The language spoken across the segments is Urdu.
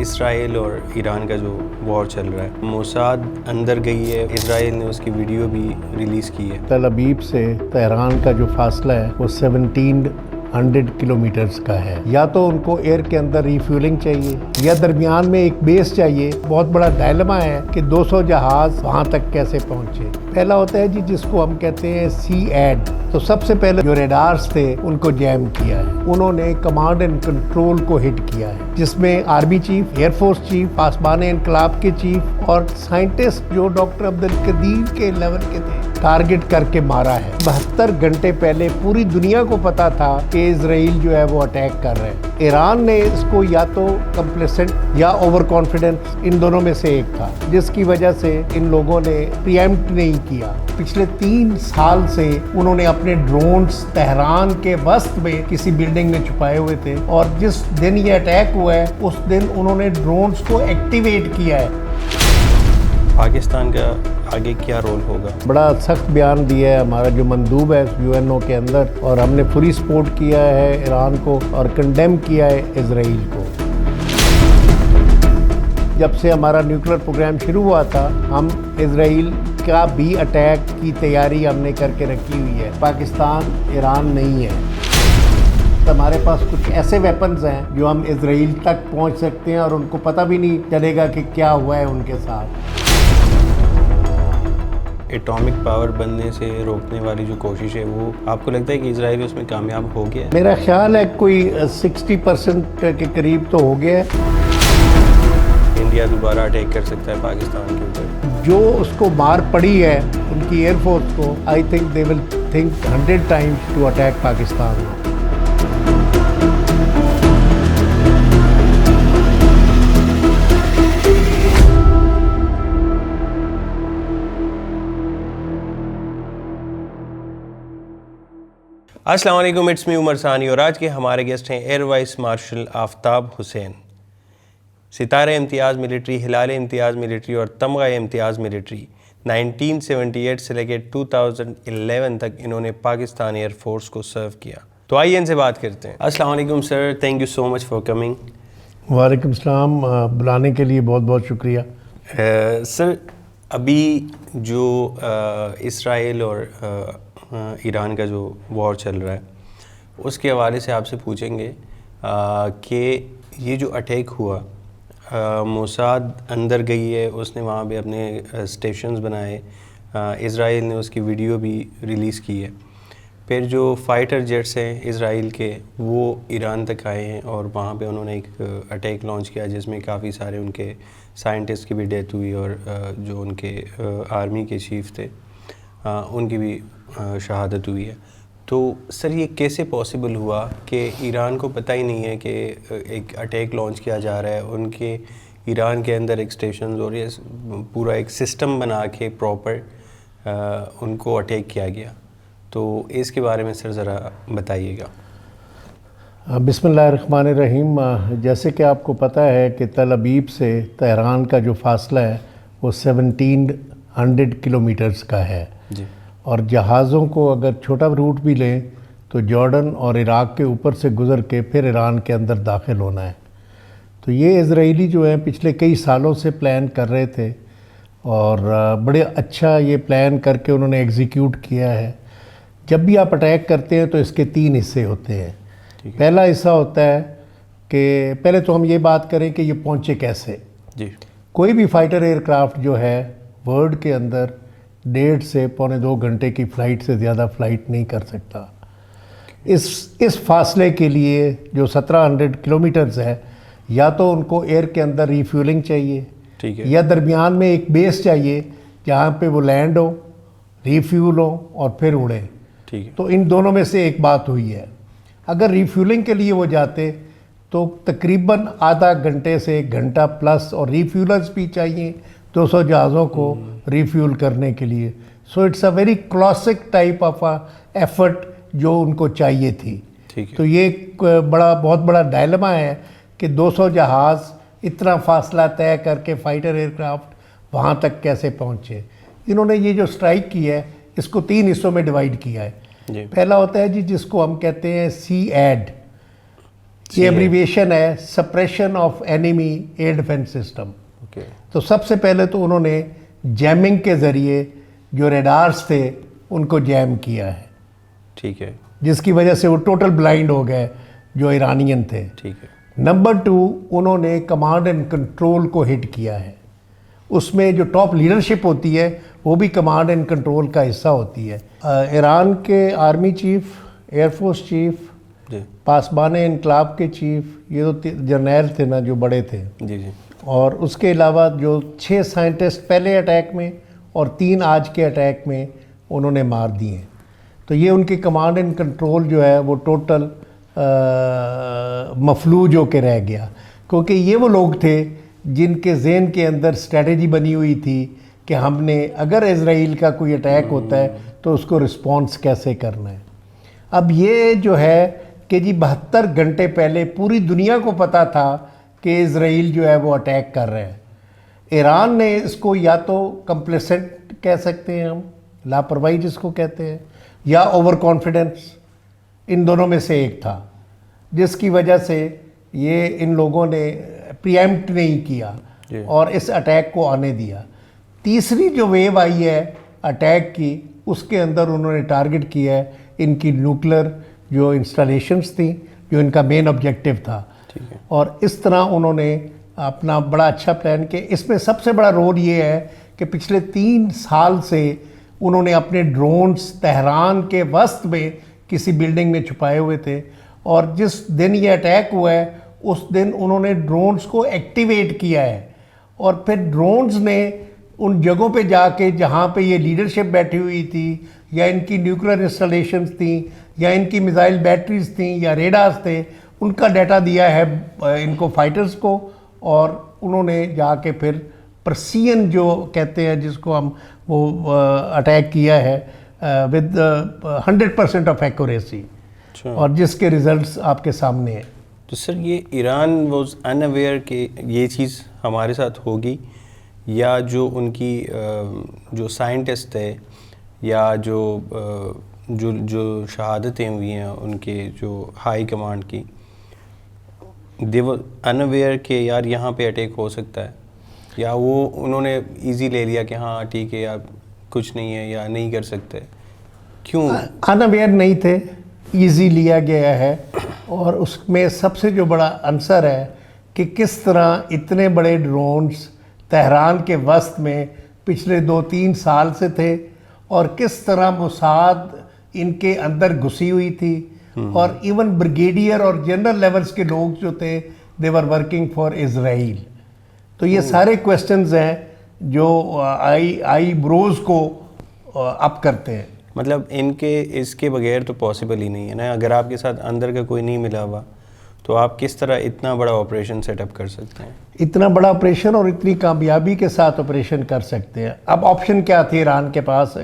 اسرائیل اور ایران کا جو وار چل رہا ہے، موساد اندر گئی ہے، اسرائیل نے اس کی ویڈیو بھی ریلیز کی ہے۔ تل ابیب سے تہران کا جو فاصلہ ہے وہ 1700 کلومیٹرز کا ہے۔ یا تو ان کو ایئر کے اندر ریفیولنگ چاہیے یا درمیان میں ایک بیس چاہیے۔ بہت بڑا ڈائلما ہے کہ 200 جہاز وہاں تک کیسے پہنچے۔ پہلا ہوتا ہے جس کو ہم کہتے ہیں سی ایڈ۔ تو سب سے پہلے جو ریڈارز تھے ان کو جیم کیا ہے، انہوں نے کمانڈ اینڈ کنٹرول کو ہٹ کیا ہے، جس میں army chief, air force chief, پاسبان انقلاب کے چیف اور سائنٹسٹ جو ڈاکٹر عبدالقدیر کے لیول کے تھے ٹارگٹ کر کے مارا ہے۔ 72 گھنٹے پہلے پوری دنیا کو پتا تھا کہ اسرائیل جو ہے وہ اٹیک کر رہے ہیں۔ ایران نے اس کو یا تو کمپلیسنٹ یا اوور کانفیڈنس، ان دونوں میں سے ایک تھا، جس کی وجہ سے ان لوگوں نے پریمپٹ نہیں کیا۔ پچھلے 3 سال سے انہوں نے اپنے ڈرونز تہران کے وسط میں کسی بلڈنگ میں چھپائے ہوئے تھے، اور جس دن یہ اٹیک ہوا ہے اس دن انہوں نے ڈرونز کو ایکٹیویٹ کیا ہے۔ پاکستان کا آگے کیا رول ہوگا؟ بڑا سخت بیان دیا ہے ہمارا جو مندوب ہے UN کے اندر، اور ہم نے پوری سپورٹ کیا ہے ایران کو اور کنڈیم کیا ہے اسرائیل کو۔ جب سے ہمارا نیوکلیر پروگرام شروع ہوا تھا، ہم اسرائیل کا بھی اٹیک کی تیاری ہم نے کر کے رکھی ہوئی ہے۔ پاکستان ایران نہیں ہے۔ ہمارے پاس کچھ ایسے ویپنز ہیں جو ہم اسرائیل تک پہنچ سکتے ہیں اور ان کو پتہ بھی نہیں چلے گا کہ کیا ہوا ہے ان کے ساتھ۔ ایٹامک پاور بننے سے روکنے والی جو کوشش ہے، وہ آپ کو لگتا ہے کہ اسرائیل اس میں کامیاب ہو گیا ہے؟ میرا خیال ہے کوئی 60% کے قریب تو ہو گیا ہے۔ انڈیا دوبارہ اٹیک کر سکتا ہے پاکستان کے اوپر؟ جو اس کو مار پڑی ہے ان کی ایئر فورس کو، I think they will think 100 times to attack Pakistan. السلام علیکم، اٹس می عمر ثانی، اور آج کے ہمارے گیسٹ ہیں ایئر وائس مارشل آفتاب حسین، ستارہ امتیاز ملٹری، ہلال امتیاز ملٹری اور تمغہ امتیاز ملٹری۔ 1978 سے لے کے 2011 تک انہوں نے پاکستان ایئر فورس کو سرو کیا۔ تو آئیے ان سے بات کرتے ہیں۔ السلام علیکم sir, thank you so much for coming. وعلیکم السلام، بلانے کے لیے بہت بہت شکریہ۔ سر، ابھی جو اسرائیل اور ایران کا جو وار چل رہا ہے، اس کے حوالے سے آپ سے پوچھیں گے کہ یہ جو اٹیک ہوا، موساد اندر گئی ہے، اس نے وہاں پہ اپنے اسٹیشنز بنائے، اسرائیل نے اس کی ویڈیو بھی ریلیز کی ہے۔ پھر جو فائٹر جیٹس ہیں اسرائیل کے، وہ ایران تک آئے ہیں اور وہاں پہ انہوں نے ایک اٹیک لانچ کیا، جس میں کافی سارے ان کے سائنٹسٹ کی بھی ڈیتھ ہوئی، اور جو ان کے آرمی کے چیف تھے ان کی بھی شہادت ہوئی ہے۔ تو سر، یہ کیسے پاسبل ہوا کہ ایران کو پتہ ہی نہیں ہے کہ ایک اٹیک لانچ کیا جا رہا ہے؟ ان کے ایران کے اندر ایک اسٹیشنز اور یہ پورا ایک سسٹم بنا کے پراپر ان کو اٹیک کیا گیا۔ تو اس کے بارے میں سر ذرا بتائیے گا۔ بسم اللہ الرحمن الرحیم۔ جیسے کہ آپ کو پتہ ہے کہ تل ابیب سے تہران کا جو فاصلہ ہے وہ 1700 کلومیٹرز کا ہے، جی، اور جہازوں کو اگر چھوٹا روٹ بھی لیں تو جارڈن اور عراق کے اوپر سے گزر کے پھر ایران کے اندر داخل ہونا ہے۔ تو یہ اسرائیلی جو ہیں پچھلے کئی سالوں سے پلان کر رہے تھے، اور بڑے اچھا یہ پلان کر کے انہوں نے ایگزیکیوٹ کیا ہے۔ جب بھی آپ اٹیک کرتے ہیں تو اس کے 3 حصے ہوتے ہیں۔ پہلا حصہ ہوتا ہے کہ پہلے تو ہم یہ بات کریں کہ یہ پہنچے کیسے۔ جی، کوئی بھی فائٹر ایئر کرافٹ جو ہے ورلڈ کے اندر 1.5 سے 2.25 گھنٹے کی فلائٹ سے زیادہ فلائٹ نہیں کر سکتا۔ اس فاصلے کے لیے جو 1700 کلومیٹرز ہے، یا تو ان کو ایئر کے اندر ریفیولنگ چاہیے، ٹھیک ہے، یا درمیان میں ایک بیس چاہیے جہاں پہ وہ لینڈ ہو، ریفیول ہو اور پھر اڑیں۔ ٹھیک ہے، تو ان دونوں میں سے ایک بات ہوئی ہے۔ اگر ریفیولنگ کے لیے وہ جاتے تو تقریباً آدھا گھنٹے سے 1 گھنٹہ پلس، اور ریفیولرز بھی چاہیے 200 جہازوں کو ریفیول کرنے کے لیے۔ So it's a very classic type of effort جو ان کو چاہیے تھی۔ ٹھیک ہے، تو یہ ایک بہت بڑا ڈائلما ہے کہ 200 جہاز اتنا فاصلہ طے کر کے فائٹر ایئر کرافٹ وہاں تک کیسے پہنچے۔ انہوں نے یہ جو سٹرائک کی ہے اس کو 3 حصوں میں ڈیوائیڈ کیا ہے۔ جی، پہلا ہوتا ہے جس کو ہم کہتے ہیں سی ایڈ۔ یہ ایبریویشن ہے suppression of enemy air defence system. Okay. تو سب سے پہلے تو انہوں نے جیمنگ کے ذریعے جو ریڈارز تھے ان کو جیم کیا ہے. ٹھیک ہے. جس کی وجہ سے وہ ٹوٹل بلائنڈ ہو گئے جو ایرانین تھے. ٹھیک ہے. نمبر 2 انہوں نے کمانڈ اینڈ کنٹرول کو ہٹ کیا ہے. اس میں جو ٹاپ لیڈرشپ ہوتی ہے وہ بھی کمانڈ اینڈ کنٹرول کا حصہ ہوتی ہے. ایران کے army chief, air force chief, جی پاسبان انقلاب کے چیف، یہ تو جرنیل تھے نا جو بڑے تھے. جی جی. اور اس کے علاوہ جو 6 سائنٹسٹ پہلے اٹیک میں اور 3 آج کے اٹیک میں انہوں نے مار دیے ہیں. تو یہ ان کی کمانڈ اینڈ کنٹرول جو ہے وہ ٹوٹل مفلوج ہو کے رہ گیا، کیونکہ یہ وہ لوگ تھے جن کے ذہن کے اندر اسٹریٹجی بنی ہوئی تھی کہ ہم نے اگر اسرائیل کا کوئی اٹیک ہوتا ہے تو اس کو رسپانس کیسے کرنا ہے. اب یہ جو ہے کہ جی 72 گھنٹے پہلے پوری دنیا کو پتہ تھا کہ اسرائیل جو ہے وہ اٹیک کر رہے ہیں. ایران نے اس کو یا تو کمپلیسنٹ کہہ سکتے ہیں ہم، لاپرواہی جس کو کہتے ہیں، یا اوور کانفیڈنس، ان دونوں میں سے ایک تھا، جس کی وجہ سے یہ ان لوگوں نے پریمپٹ نہیں کیا اور اس اٹیک کو آنے دیا. تیسری جو ویو آئی ہے اٹیک کی، اس کے اندر انہوں نے ٹارگٹ کیا ہے ان کی نیوکلر جو انسٹالیشنز تھیں جو ان کا مین آبجیکٹیو تھا. اور اس طرح انہوں نے اپنا بڑا اچھا پلان کیا. اس میں سب سے بڑا رول یہ ہے کہ پچھلے 3 سال سے انہوں نے اپنے ڈرونز تہران کے وسط میں کسی بلڈنگ میں چھپائے ہوئے تھے، اور جس دن یہ اٹیک ہوا ہے اس دن انہوں نے ڈرونز کو ایکٹیویٹ کیا ہے. اور پھر ڈرونز نے ان جگہوں پہ جا کے جہاں پہ یہ لیڈرشپ بیٹھی ہوئی تھی، یا ان کی نیوکلر انسٹالیشنز تھیں، یا ان کی میزائل بیٹریز تھیں، یا ریڈارز تھے، ان کا ڈیٹا دیا ہے ان کو فائٹرز کو. اور انہوں نے جا کے پھر پرسین جو کہتے ہیں جس کو ہم وہ اٹیک کیا ہے ود 100% آف ایکوریسی، اور جس کے ریزلٹس آپ کے سامنے ہیں. تو سر یہ ایران واز ان اویئر کہ یہ چیز ہمارے ساتھ ہوگی، یا جو ان کی جو سائنٹسٹ ہے یا جو شہادتیں ہوئی ہیں ان کے جو ہائی کمانڈ کی، دے ور ان اویئر کہ یار یہاں پہ اٹیک ہو سکتا ہے، یا وہ انہوں نے ایزی لے لیا کہ ہاں ٹھیک ہے یار کچھ نہیں ہے یا نہیں کر سکتے؟ کیوں ان اویئر نہیں تھے، ایزی لیا گیا ہے. اور اس میں سب سے جو بڑا عنصر ہے کہ کس طرح اتنے بڑے ڈرونز تہران کے وسط میں پچھلے 2-3 سال سے تھے، اور کس طرح موساد ان کے اندر گھسی ہوئی تھی، اور ایون بریگیڈیئر اور جنرل لیولز کے لوگ جو تھے دے ور ورکنگ فار اسرائیل. تو یہ سارے کویسچنز ہیں جو آئی بروز کو اپ کرتے ہیں. مطلب ان کے اس کے بغیر تو پاسبل ہی نہیں ہے نا. اگر آپ کے ساتھ اندر کا کوئی نہیں ملا ہوا تو آپ کس طرح اتنا بڑا آپریشن سیٹ اپ کر سکتے ہیں؟ اتنا بڑا آپریشن اور اتنی کامیابی کے ساتھ آپریشن کر سکتے ہیں. اب آپشن کیا تھی ایران کے پاس؟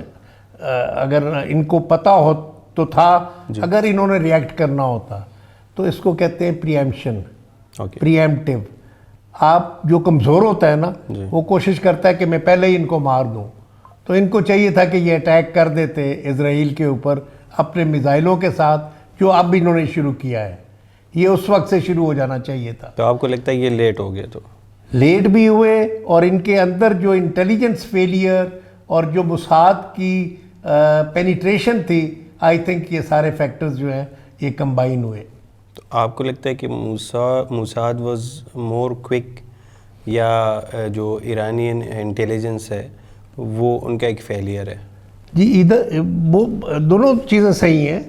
اگر ان کو پتہ ہو تو تھا، اگر انہوں نے ریئیکٹ کرنا ہوتا تو اس کو کہتے ہیں پریمپشن، پریمپٹیو. آپ جو کمزور ہوتا ہے نا وہ کوشش کرتا ہے کہ میں پہلے ہی ان کو مار دوں. تو ان کو چاہیے تھا کہ یہ اٹیک کر دیتے اسرائیل کے اوپر اپنے میزائلوں کے ساتھ، جو اب انہوں نے شروع کیا ہے. یہ اس وقت سے شروع ہو جانا چاہیے تھا. تو آپ کو لگتا ہے یہ لیٹ ہو گیا؟ تو لیٹ بھی ہوئے، اور ان کے اندر جو انٹیلیجنس فیلئر اور جو موساد کی پینیٹریشن تھی، آئی تھنک یہ سارے فیکٹرز جو ہیں یہ کمبائن ہوئے. تو آپ کو لگتا ہے کہ موساد واز مور کوئک، یا جو ایرانین انٹیلیجنس ہے وہ ان کا ایک فیلئر ہے؟ جی ادھر وہ دونوں چیزیں صحیح ہیں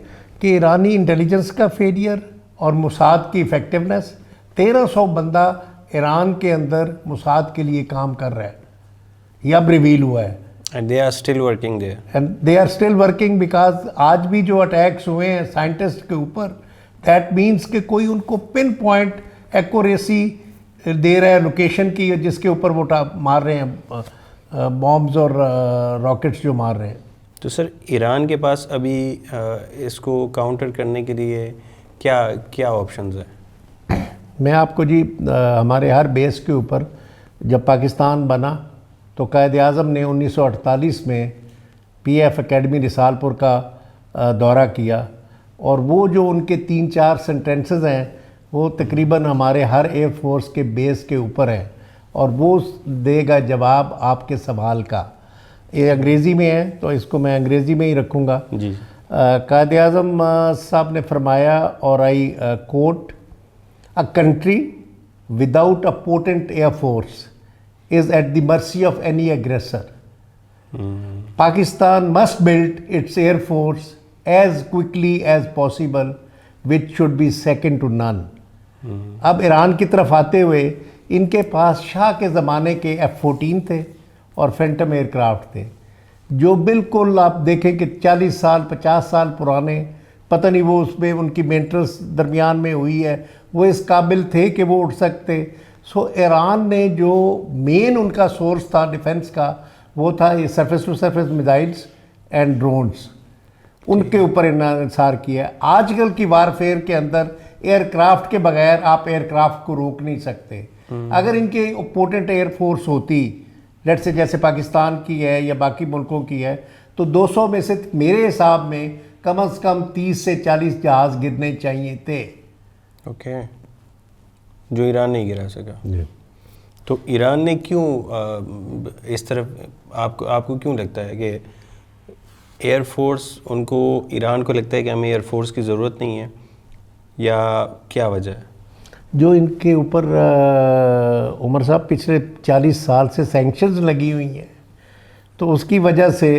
کہ ایرانی انٹیلیجنس کا فیلئر اور موساد کی افیکٹونیس. 1300 بندہ ایران کے اندر موساد کے لیے کام کر رہا ہے، یہ اب ریویل ہوا ہے. And they are still working there. And they are still working because آج بھی جو اٹیکس ہوئے ہیں سائنٹسٹ کے اوپر، دیٹ مینس کہ کوئی ان کو پن پوائنٹ ایکوریسی دے رہا ہے لوکیشن کی جس کے اوپر وہ مار رہے ہیں بامبز اور راکٹس جو مار رہے ہیں. تو سر ایران کے پاس ابھی اس کو کاؤنٹر کرنے کے لیے کیا آپشنز ہیں؟ میں آپ کو جی ہمارے ہر بیس کے اوپر جب پاکستان بنا تو قائد اعظم نے 1948 میں پی ایف اکیڈمی رسال پور کا دورہ کیا، اور وہ جو ان کے 3-4 سینٹینسز ہیں وہ تقریباً ہمارے ہر ایئر فورس کے بیس کے اوپر ہے اور وہ دے گا جواب آپ کے سوال کا. یہ انگریزی میں ہے تو اس کو میں انگریزی میں ہی رکھوں گا. جی قائد اعظم صاحب نے فرمایا اور I quote a country without a potent air force is at the mercy of any aggressor. Pakistan must build its air force as quickly as possible which should be second to none. اب ایران کی طرف آتے ہوئے ان کے پاس شاہ کے زمانے کے F-14 تھے اور فینٹم ایئر کرافٹ تھے جو بالکل آپ دیکھیں کہ 40 سال 50 سال پرانے، پتہ نہیں وہ اس میں ان کی مینٹنس درمیان میں ہوئی ہے، وہ اس قابل تھے کہ وہ اٹھ سکتے. سو ایران نے جو مین ان کا سورس تھا ڈیفنس کا وہ تھا یہ surface to surface missiles and drones, ان کے اوپر انحصار کیا ہے. آج کل کی وارفیئر کے اندر ایئر کرافٹ کے بغیر آپ ایئر کرافٹ کو روک نہیں سکتے. اگر ان کی پوٹنٹ ایئر فورس ہوتی لیٹ سے جیسے پاکستان کی ہے یا باقی ملکوں کی ہے تو 200 میں سے میرے حساب میں کم از کم 30 سے 40 جہاز گرنے چاہیے تھے. اوکے، جو ایران نہیں گرا سکا. تو ایران نے کیوں اس طرف آپ کو کیوں لگتا ہے کہ ایئر فورس ان کو ایران کو لگتا ہے کہ ہمیں ایئر فورس کی ضرورت نہیں ہے یا کیا وجہ ہے؟ جو ان کے اوپر عمر صاحب پچھلے 40 سال سے سینکشنز لگی ہوئی ہیں تو اس کی وجہ سے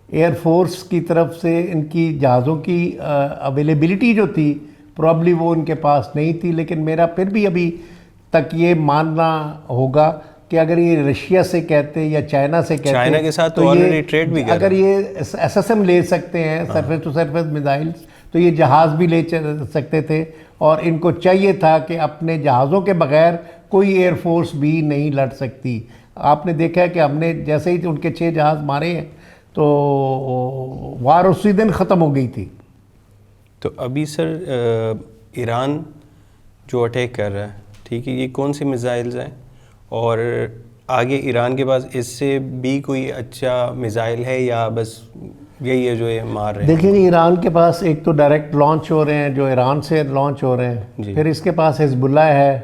ایئر فورس کی طرف سے ان کی جہازوں کی اویلیبلٹی جو تھی پرابلی وہ ان کے پاس نہیں تھی. لیکن میرا پھر بھی ابھی تک یہ ماننا ہوگا کہ اگر یہ رشیا سے کہتے یا چائنا سے کہتے چائنا کے ساتھ تو آلریڈی ٹریڈ بھی کر اگر یہ SSM لے سکتے ہیں سرفیس ٹو سرفیس میزائلز تو یہ جہاز بھی لے سکتے تھے اور ان کو چاہیے تھا کہ اپنے جہازوں کے بغیر کوئی ایئر فورس بھی نہیں لڑ سکتی. آپ نے دیکھا ہے کہ ہم نے جیسے ہی ان کے 6 جہاز مارے ہیں تو وار اسی دن ختم ہو گئی تھی. تو ابھی سر ایران جو اٹیک کر رہا ہے ٹھیک ہے، یہ کون سی میزائلز ہیں اور آگے ایران کے پاس اس سے بھی کوئی اچھا میزائل ہے یا بس یہی ہے جو یہ مار رہے ہیں؟ دیکھیں ایران کے پاس ایک تو ڈائریکٹ لانچ ہو رہے ہیں جو ایران سے لانچ ہو رہے ہیں، پھر اس کے پاس حزب اللہ ہے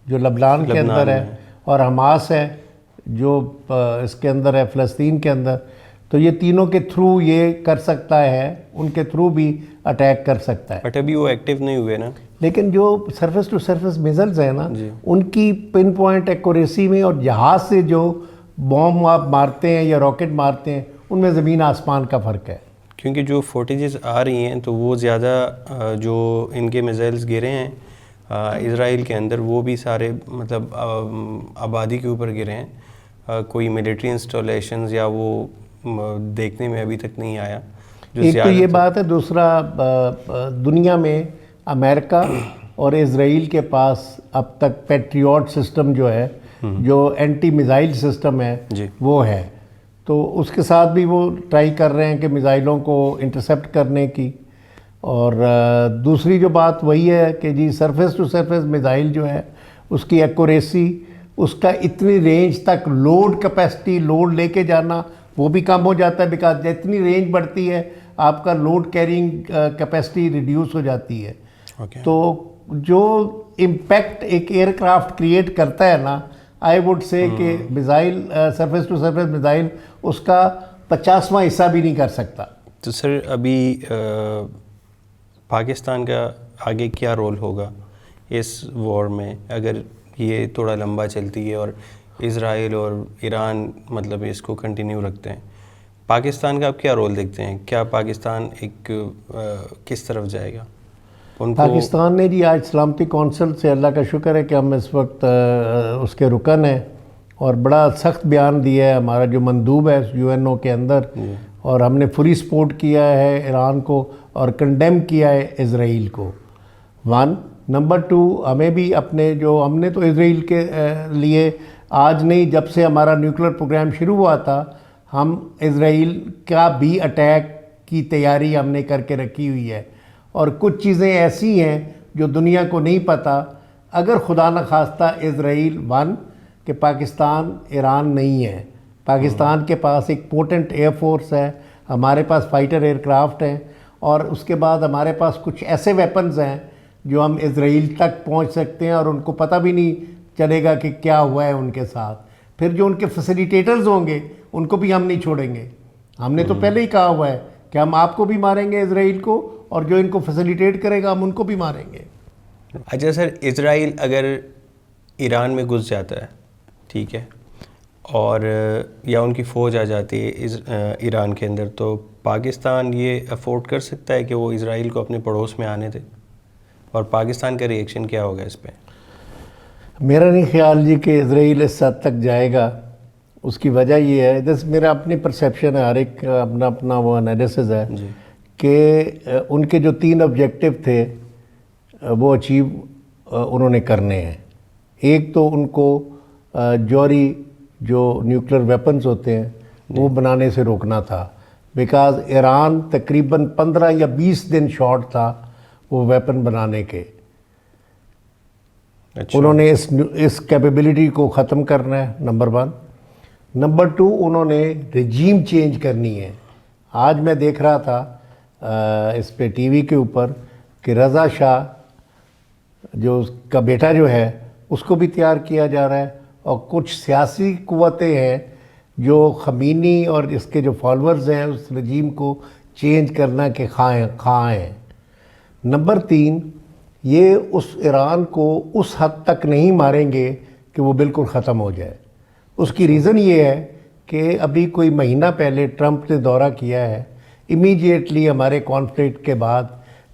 جو لبنان کے اندر ہے اور حماس ہے جو اس کے اندر ہے فلسطین کے اندر. تو یہ تینوں کے تھرو یہ کر سکتا ہے، ان کے تھرو بھی اٹیک کر سکتا ہے. بٹ ابھی وہ ایکٹیو نہیں ہوئے نا. لیکن جو سرفیس ٹو سرفیس میزلز ہیں نا ان کی پن پوائنٹ ایکوریسی میں اور جہاز سے جو بوم آپ مارتے ہیں یا راکٹ مارتے ہیں ان میں زمین آسمان کا فرق ہے. کیونکہ جو فوٹیجز آ رہی ہیں تو وہ زیادہ جو ان کے میزائلز گرے ہیں اسرائیل کے اندر وہ بھی سارے مطلب آبادی کے اوپر گرے ہیں. کوئی ملٹری انسٹالیشنز یا وہ دیکھنے میں ابھی تک نہیں آیا. ایک تو یہ بات ہے، دوسرا دنیا میں امریکہ اور اسرائیل کے پاس اب تک پیٹریوٹ سسٹم جو ہے جو اینٹی میزائل سسٹم ہے وہ ہے، تو اس کے ساتھ بھی وہ ٹرائی کر رہے ہیں کہ میزائلوں کو انٹرسیپٹ کرنے کی. اور دوسری جو بات وہی ہے کہ جی سرفیس ٹو سرفیس میزائل جو ہے اس کی ایکوریسی، اس کا اتنی رینج تک لوڈ کیپیسٹی لوڈ لے کے جانا وہ بھی کم ہو جاتا ہے، بیکاز جتنی رینج بڑھتی ہے آپ کا لوڈ کیرنگ کیپیسٹی ریڈیوس ہو جاتی ہے. تو جو امپیکٹ ایک ایئر کرافٹ کریٹ کرتا ہے نا، آئی ووڈ سے کہ missile surface to surface missile اس کا 50واں حصہ بھی نہیں کر سکتا. تو سر ابھی پاکستان کا آگے کیا رول ہوگا اس وار میں اگر یہ تھوڑا لمبا چلتی ہے اور اسرائیل اور ایران مطلب اس کو کنٹینیو رکھتے ہیں؟ پاکستان کا آپ کیا رول دیکھتے ہیں؟ کیا پاکستان ایک کس طرف جائے گا؟ پاکستان نے جی آج سلامتی کونسل سے اللہ کا شکر ہے کہ ہم اس وقت اس کے رکن ہیں اور بڑا سخت بیان دیا ہے ہمارا جو مندوب ہے UNO کے اندر، اور ہم نے فلی سپورٹ کیا ہے ایران کو اور کنڈیم کیا ہے اسرائیل کو. 1 نمبر 2 ہمیں بھی اپنے جو ہم نے تو اسرائیل کے لیے آج نہیں جب سے ہمارا نیوکلیر پروگرام شروع ہوا تھا ہم اسرائیل کا بھی اٹیک کی تیاری ہم نے کر کے رکھی ہوئی ہے. اور کچھ چیزیں ایسی ہیں جو دنیا کو نہیں پتہ. اگر خدا نخواستہ اسرائیل 1 کہ پاکستان ایران نہیں ہے، پاکستان کے پاس ایک پوٹنٹ ایئر فورس ہے، ہمارے پاس فائٹر ایئر کرافٹ ہیں اور اس کے بعد ہمارے پاس کچھ ایسے ویپنز ہیں جو ہم اسرائیل تک پہنچ سکتے ہیں اور ان کو پتہ بھی نہیں چلے گا کہ کیا ہوا ہے ان کے ساتھ. پھر جو ان کے فیسیلیٹیٹرز ہوں گے ان کو بھی ہم نہیں چھوڑیں گے. ہم نے تو پہلے ہی کہا ہوا ہے کہ ہم آپ کو بھی ماریں گے اسرائیل کو, اور جو ان کو فیسیلیٹیٹ کرے گا ہم ان کو بھی ماریں گے. اچھا سر, اسرائیل اگر ایران میں گھس جاتا ہے, ٹھیک ہے, اور یا ان کی فوج آ جاتی ہے ایران کے اندر, تو پاکستان یہ افورڈ کر سکتا ہے کہ وہ اسرائیل کو اپنے پڑوس میں آنے دے؟ اور پاکستان کا ریئیکشن کیا ہوگا اس پہ؟ میرا نہیں خیال جی کہ اسرائیل اس حد تک جائے گا. اس کی وجہ یہ ہے, جس میرا اپنی پرسیپشن ہے, ہر ایک اپنا اپنا وہ انالیسز ہے جی, کہ ان کے جو 3 آبجیکٹیو تھے وہ اچیو انہوں نے کرنے ہیں. ایک تو ان کو جوہری جو نیوکلیر ویپنز ہوتے ہیں وہ بنانے سے روکنا تھا, بیکاز ایران تقریباً 15 یا 20 دن شارٹ تھا وہ ویپن بنانے کے. انہوں نے اس کیپیبلٹی کو ختم کرنا ہے, نمبر 1. نمبر 2, انہوں نے رجیم چینج کرنی ہے. آج میں دیکھ رہا تھا اس پہ ٹی وی کے اوپر کہ رضا شاہ جو اس کا بیٹا جو ہے اس کو بھی تیار کیا جا رہا ہے, اور کچھ سیاسی قوتیں ہیں جو خمینی اور اس کے جو فالورز ہیں اس رجیم کو چینج کرنا کے خواہاں ہیں. نمبر 3, یہ اس ایران کو اس حد تک نہیں ماریں گے کہ وہ بالکل ختم ہو جائے. اس کی ریزن یہ ہے کہ ابھی کوئی مہینہ پہلے ٹرمپ نے دورہ کیا ہے, امیڈیٹلی ہمارے کانفلکٹ کے بعد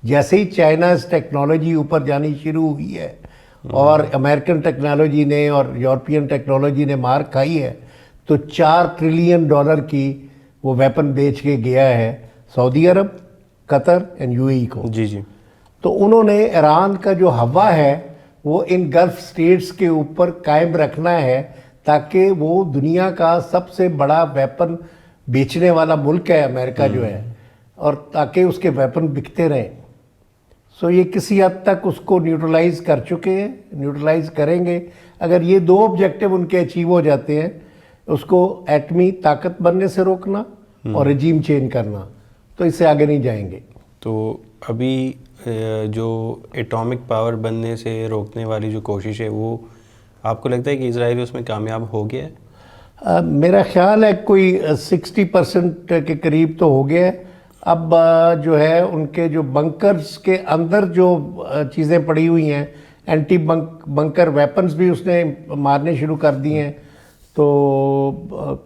جیسے ہی چائنا اس ٹیکنالوجی اوپر جانی شروع ہوئی ہے اور امریکن ٹیکنالوجی نے اور یورپین ٹیکنالوجی نے مار کھائی ہے, تو $4 ٹریلین کی وہ ویپن بیچ کے گیا ہے سعودی عرب, قطر اینڈ UAE کو. جی جی. تو انہوں نے ایران کا جو ہوا ہے وہ ان گلف سٹیٹس کے اوپر قائم رکھنا ہے تاکہ وہ دنیا کا سب سے بڑا ویپن بیچنے والا ملک ہے امریکہ جو ہے, اور تاکہ اس کے ویپن بکتے رہیں. سو یہ کسی حد تک اس کو نیوٹرلائز کر چکے ہیں, نیوٹرلائز کریں گے. اگر یہ 2 آبجیکٹیو ان کے اچیو ہو جاتے ہیں, اس کو ایٹمی طاقت بننے سے روکنا اور رجیم چینج کرنا, تو اس سے آگے نہیں جائیں گے. تو ابھی جو ایٹامک پاور بننے سے روکنے والی جو کوشش ہے وہ آپ کو لگتا ہے کہ اسرائیل اس میں کامیاب ہو گیا ہے؟ میرا خیال ہے کوئی 60% کے قریب تو ہو گیا ہے. اب جو ہے ان کے جو بنکرز کے اندر جو چیزیں پڑی ہوئی ہیں, اینٹی بنکر ویپنز بھی اس نے مارنے شروع کر دی ہیں, تو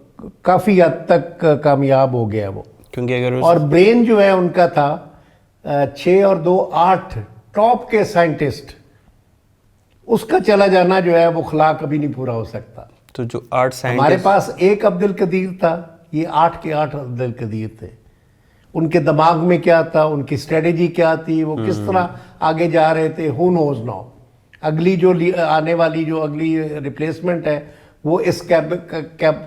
کافی حد تک کامیاب ہو گیا وہ. کیونکہ اگر اور برین جو ہے ان کا تھا 6 اور 2 8 ٹاپ کے سائنٹسٹ, اس کا چلا جانا جو ہے وہ خلا کبھی نہیں پورا ہو سکتا. تو جو 8 سائنٹسٹ ہمارے پاس ایک عبد القدیر تھا, یہ 8 کے 8 عبد القدیر تھے. ان کے دماغ میں کیا تھا, ان کی اسٹریٹجی کیا تھی, وہ کس طرح آگے جا رہے تھے, ہو نوز ناؤ. اگلی جو آنے والی جو اگلی ریپلیسمنٹ ہے وہ اس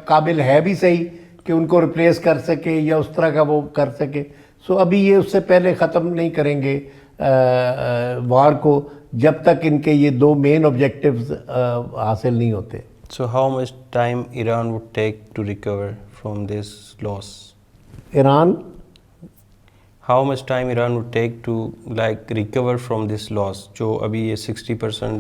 قابل ہے بھی صحیح کہ ان کو ریپلیس کر سکے یا اس طرح کا وہ کر سکے. سو ابھی یہ اس سے پہلے ختم نہیں کریں گے وار کو جب تک ان کے یہ 2 مین آبجیکٹیوز حاصل نہیں ہوتے. So how much time Iran would take to recover from this loss? How much time Iran would take to recover from this loss? جو ابھی یہ 60%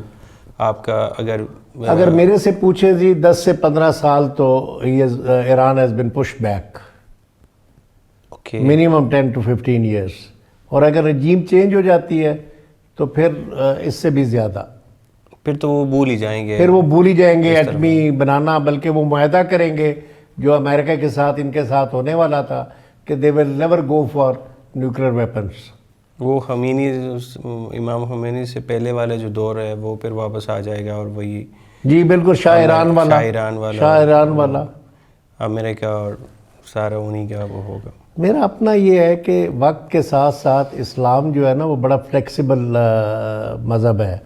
آپ کا اگر میرے سے پوچھے جی 10 سے 15 سال تو Iran has been pushed back. Minimum 10 to 15 years. اور اگر رجیم چینج ہو جاتی ہے تو پھر اس سے بھی زیادہ, پھر تو وہ بھول ہی جائیں گے. پھر وہ بھول ہی جائیں گے ایٹمی بنانا, بلکہ وہ معاہدہ کریں گے جو امریکہ کے ساتھ ان کے ساتھ ہونے والا تھا کہ they will never go for nuclear weapons. وہ خمینی امام خمینی سے پہلے والا جو دور ہے وہ پھر واپس آ جائے گا, اور وہی جی بالکل شاہ ایران والا امریکہ اور سارا انہی کا وہ ہوگا. میرا اپنا یہ ہے کہ وقت کے ساتھ ساتھ اسلام جو ہے نا وہ بڑا فلیکسیبل مذہب ہے.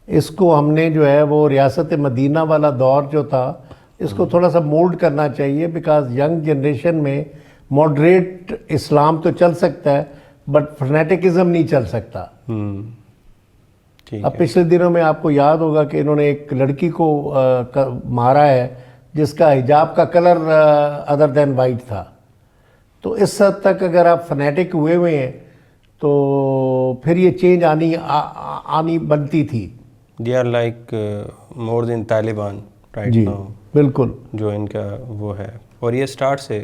اس کو ہم نے جو ہے وہ ریاست مدینہ والا دور جو تھا اس کو تھوڑا سا مولڈ کرنا چاہیے, بیکاز ینگ جنریشن میں ماڈریٹ اسلام تو چل سکتا ہے بٹ فرنیٹکزم نہیں چل سکتا. اب پچھلے دنوں میں آپ کو یاد ہوگا کہ انہوں نے ایک لڑکی کو مارا ہے جس کا حجاب کا کلر ادر دین وائٹ تھا. تو اس حد تک اگر آپ فنیٹک ہوئے ہیں تو پھر یہ چینج آنی بنتی تھی. They are like more than Taliban right جی ناؤ، بالکل. جو ان کا وہ ہے. اور یہ سٹارٹ سے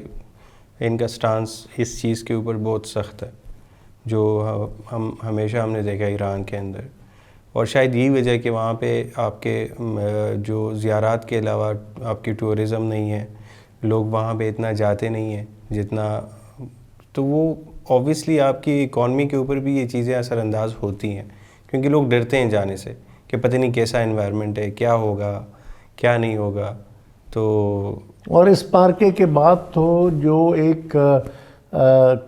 ان کا سٹانس اس چیز کے اوپر بہت سخت ہے، جو ہم نے دیکھا ایران کے اندر. اور شاید یہی وجہ ہے کہ وہاں پہ آپ کے جو زیارات کے علاوہ آپ کی ٹورزم نہیں ہے، لوگ وہاں پہ اتنا جاتے نہیں ہیں جتنا، تو وہ اوبویسلی آپ کی اکانومی کے اوپر بھی یہ چیزیں اثر انداز ہوتی ہیں، کیونکہ لوگ ڈرتے ہیں جانے سے کہ پتہ نہیں کیسا انوائرمنٹ ہے، کیا ہوگا کیا نہیں ہوگا. تو اور اس مارکے کے بعد تو جو ایک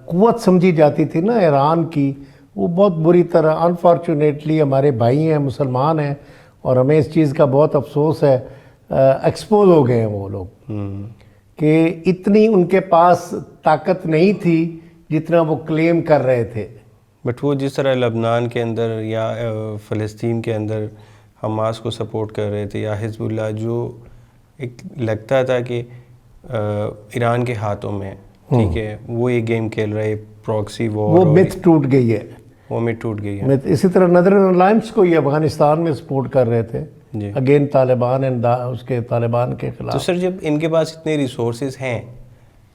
قوت سمجھی جاتی تھی نا ایران کی، وہ بہت بری طرح انفارچونیٹلی ہمارے بھائی ہیں، مسلمان ہیں، اور ہمیں اس چیز کا بہت افسوس ہے، ایکسپوز ہو گئے ہیں وہ لوگ، کہ اتنی ان کے پاس طاقت نہیں تھی جتنا وہ کلیم کر رہے تھے. بٹ وہ جس طرح لبنان کے اندر یا فلسطین کے اندر حماس کو سپورٹ کر رہے تھے، یا حزب اللہ، جو ایک لگتا تھا کہ ایران کے ہاتھوں میں، ٹھیک ہے، وہ ایک گیم کھیل رہے، پراکسی وار، وہ مت ٹوٹ گئی ہے. وہ میں ٹوٹ گئی ہے. اسی طرح نادرن الائنس کو یہ افغانستان میں سپورٹ کر رہے تھے، جی. اگین طالبان اس کے طالبان کے تو خلاف. سر جب ان کے پاس اتنے ریسورسز ہیں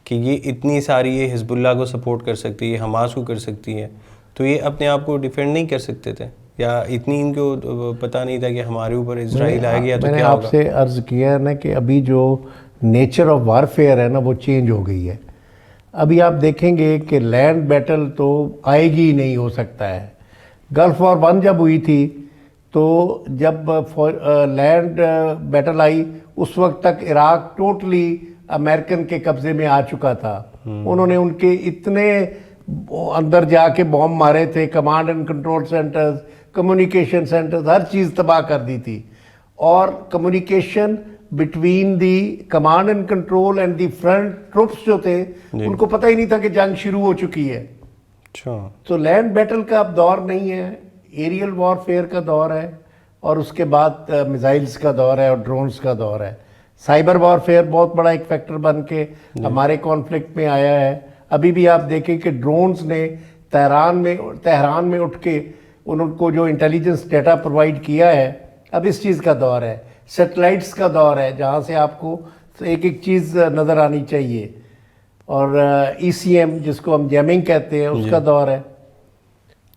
کہ یہ اتنی ساری، یہ حزب اللہ کو سپورٹ کر سکتی ہے، حماس کو کر سکتی ہے، تو یہ اپنے آپ کو ڈیفینڈ نہیں کر سکتے تھے؟ یا اتنی ان کو پتہ نہیں تھا کہ ہمارے اوپر اسرائیل آئے گیا تو میں نے کیا آپ ہوگا؟ سے عرض کیا ہے نا کہ ابھی جو نیچر آف وارفیئر ہے نا وہ چینج ہو گئی ہے. ابھی آپ دیکھیں گے کہ لینڈ بیٹل تو آئے گی ہی نہیں، ہو سکتا ہے. گلف وار 1 جب ہوئی تھی تو جب لینڈ بیٹل آئی اس وقت تک عراق ٹوٹلی امریکن کے قبضے میں آ چکا تھا. انہوں نے ان کے اتنے اندر جا کے بوم مارے تھے، command and control centres, communication centres, ہر چیز تباہ کر دی تھی. اور communication between the command and control and the front troops جو تھے، ان کو پتہ ہی نہیں تھا کہ جنگ شروع ہو چکی ہے. اچھا. تو لینڈ بیٹل کا اب دور نہیں ہے، ایریل وارفیئر کا دور ہے، اور اس کے بعد میزائلز کا دور ہے اور ڈرونز کا دور ہے. سائبر وارفیئر بہت بڑا ایک فیکٹر بن کے ہمارے کانفلکٹ میں آیا ہے. ابھی بھی آپ دیکھیں کہ ڈرونز نے تہران میں اٹھ کے ان کو جو انٹیلیجنس ڈیٹا پرووائڈ کیا ہے. اب اس چیز کا دور ہے، سیٹلائٹس کا دور ہے، جہاں سے آپ کو ایک ایک چیز نظر آنی چاہیے. اور ECM جس کو ہم جیمنگ کہتے ہیں، اس کا دور ہے.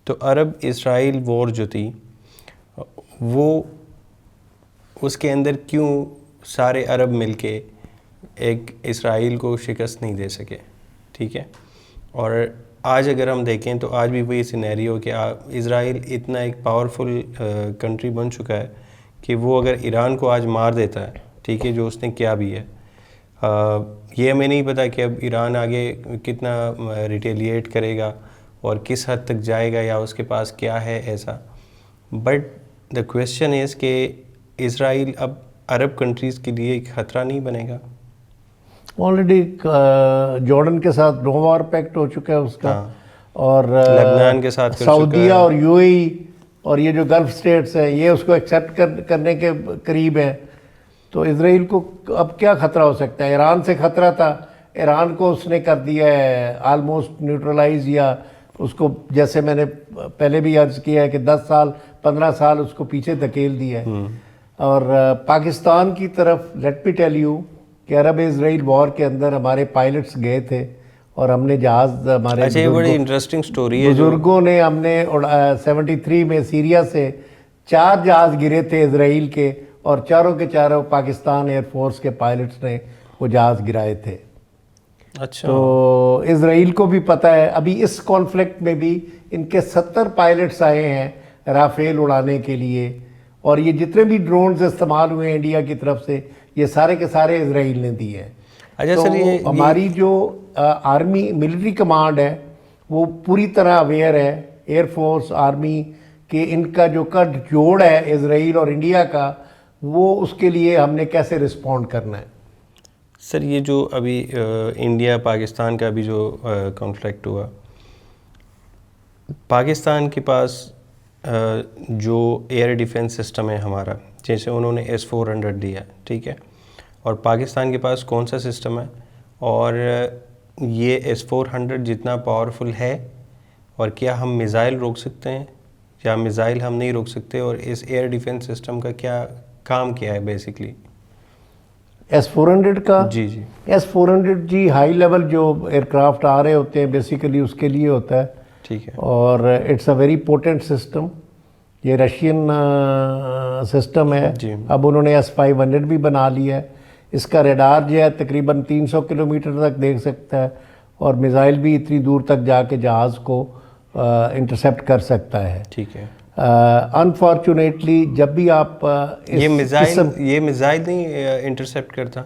تو عرب اسرائیل وار جو تھی، وہ اس کے اندر کیوں سارے عرب مل کے ایک اسرائیل کو شکست نہیں دے سکے؟ ٹھیک ہے. اور آج اگر ہم دیکھیں تو آج بھی وہی سینیریو کہ اسرائیل اتنا ایک پاورفل کنٹری بن چکا ہے کہ وہ اگر ایران کو آج مار دیتا ہے، ٹھیک ہے، جو اس نے کیا بھی ہے، یہ ہمیں نہیں پتا کہ اب ایران آگے کتنا ریٹیلیٹ کرے گا اور کس حد تک جائے گا، یا اس کے پاس کیا ہے ایسا. بٹ دا کویسچن از کہ اسرائیل اب عرب کنٹریز کے لیے ایک خطرہ نہیں بنے گا؟ آلریڈی جارڈن کے ساتھ نو وار پیکٹ ہو چکا ہے اس کا، اور لبنان کے ساتھ سعودیہ اور UAE اور یہ جو گلف سٹیٹس ہیں یہ اس کو ایکسیپٹ کرنے کے قریب ہیں. تو اسرائیل کو اب کیا خطرہ ہو سکتا ہے؟ ایران سے خطرہ تھا، ایران کو اس نے کر دیا ہے آلموسٹ نیوٹرلائز، یا اس کو جیسے میں نے پہلے بھی عرض کیا ہے کہ 10 سال 15 سال اس کو پیچھے دھکیل دیا ہے. اور پاکستان کی طرف لیٹ می ٹیل یو کہ عرب اسرائیل وار کے اندر ہمارے پائلٹس گئے تھے، اور ہم نے جہاز، ہمارے اچھا یہ بڑی انٹرسٹنگ سٹوری ہے. بزرگوں نے، ہم نے 73 میں سیریا سے 4 جہاز گرے تھے اسرائیل کے، اور چاروں کے چاروں پاکستان ایئر فورس کے پائلٹس نے وہ جہاز گرائے تھے. اچھا. تو اسرائیل کو بھی پتہ ہے. ابھی اس کانفلکٹ میں بھی ان کے 70 پائلٹس آئے ہیں رافیل اڑانے کے لیے، اور یہ جتنے بھی ڈرونز استعمال ہوئے ہیں انڈیا کی طرف سے، یہ سارے کے سارے اسرائیل نے دیے ہیں. اچھا تو سر، یہ ہماری جو آرمی ملٹری کمانڈ ہے وہ پوری طرح اویئر ہے، ایئر فورس، آرمی، کہ ان کا جو کٹ جوڑ ہے اسرائیل اور انڈیا کا، وہ اس کے لیے ہم نے کیسے رسپونڈ کرنا ہے. سر یہ جو ابھی انڈیا پاکستان کا بھی جو کانفلکٹ ہوا، پاکستان کے پاس جو ایئر ڈیفنس سسٹم ہے ہمارا، جیسے انہوں نے S-400 دیا، ٹھیک ہے، اور پاکستان کے پاس کون سا سسٹم ہے؟ اور یہ S-400 جتنا پاورفل ہے اور کیا ہم میزائل روک سکتے ہیں یا میزائل ہم نہیں روک سکتے, اور اس ایئر ڈیفنس سسٹم کا کیا کام کیا ہے بیسکلی؟ S-400 کا جی جی S-400 جی ہائی لیول جو ایئر کرافٹ آ رہے ہوتے ہیں بیسیکلی اس کے لیے ہوتا ہے, ٹھیک ہے, اور it's a very potent system. یہ رشین سسٹم ہے. جی. اب انہوں نے S-500 بھی بنا لیا ہے. اس کا ریڈار جو ہے تقریباً 300 کلومیٹر تک دیکھ سکتا ہے, اور میزائل بھی اتنی دور تک جا کے جہاز کو انٹرسیپٹ کر سکتا ہے. ٹھیک ہے. انفارچونیٹلی جب بھی آپ یہ میزائل نہیں انٹرسیپٹ کرتا؟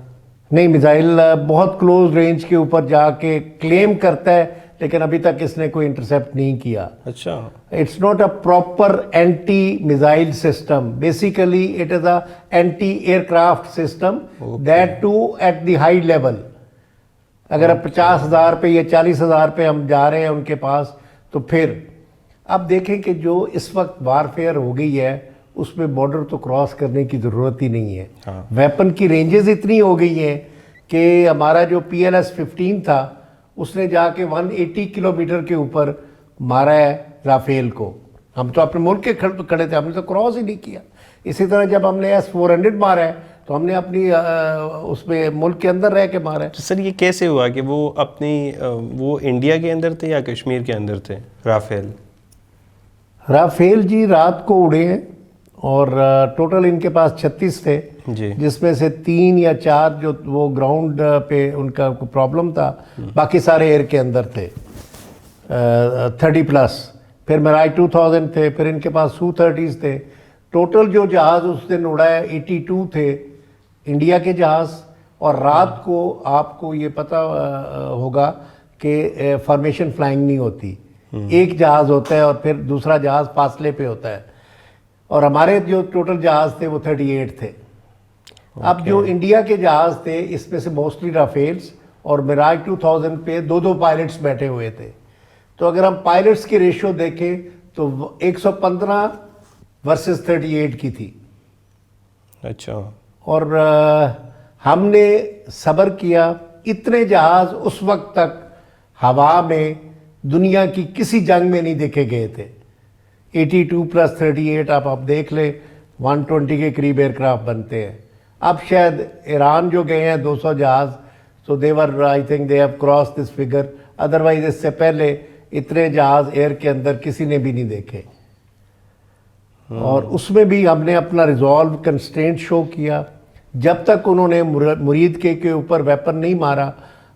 نہیں, میزائل بہت کلوز رینج کے اوپر جا کے کلیم کرتا ہے, لیکن ابھی تک اس نے کوئی انٹرسیپٹ نہیں کیا. اچھا. It's not a proper anti missile system. Basically it is a anti air craft system, that too at the high level. اگر اب 50,000 پہ یا 40,000 پہ ہم جا رہے ہیں ان کے پاس, تو پھر اب دیکھیں کہ جو اس وقت وار فیئر ہو گئی ہے اس میں بارڈر تو کراس کرنے کی ضرورت ہی نہیں ہے. ویپن کی رینجز اتنی ہو گئی ہیں کہ ہمارا جو PLS-15 تھا اس نے جا کے 180 کلومیٹر کے اوپر مارا ہے رافیل کو. ہم تو اپنے ملک کے کھڑے تھے, ہم نے تو کراس ہی نہیں کیا. اسی طرح جب ہم نے S-400 مارا ہے تو ہم نے اپنی اس میں ملک کے اندر رہ کے مارا ہے. تو سر یہ کیسے ہوا کہ وہ انڈیا کے اندر تھے یا کشمیر کے اندر تھے رافیل جی رات کو اڑے ہیں, اور ٹوٹل ان کے پاس 36 تھے, جس میں سے 3 یا 4 جو وہ گراؤنڈ پہ ان کا پرابلم تھا, باقی سارے ایئر کے اندر تھے 30+. پھر میراج 2000 تھے, پھر ان کے پاس Su-30s تھے. ٹوٹل جو جہاز اس دن اڑا ہے 82 تھے انڈیا کے جہاز. اور رات کو آپ کو یہ پتہ ہوگا کہ فارمیشن فلائنگ نہیں ہوتی, ایک جہاز ہوتا ہے اور پھر دوسرا جہاز فاصلے پہ ہوتا ہے, اور ہمارے جو ٹوٹل جہاز تھے وہ 38 تھے. اب جو انڈیا کے جہاز تھے اس میں سے موسٹلی رافیلز اور میراج 2000 پہ 2 پائلٹس بیٹھے ہوئے تھے. تو اگر ہم پائلٹس کی ریشو دیکھیں تو 115 ورسز 38 کی تھی. اچھا. اور ہم نے صبر کیا. اتنے جہاز اس وقت تک ہوا میں دنیا کی کسی جنگ میں نہیں دیکھے گئے تھے. 82+38 آپ دیکھ لیں, 120 کے قریب ایئر کرافٹ بنتے ہیں. اب شاید ایران جو گئے ہیں 200 جہاز, so they were, I think they have crossed this figure. Otherwise اس سے پہلے اتنے جہاز ایئر کے اندر کسی نے بھی نہیں دیکھے. اور اس میں بھی ہم نے اپنا ریزالو کنسٹرینٹ شو کیا. جب تک انہوں نے مرید کے اوپر ویپن نہیں مارا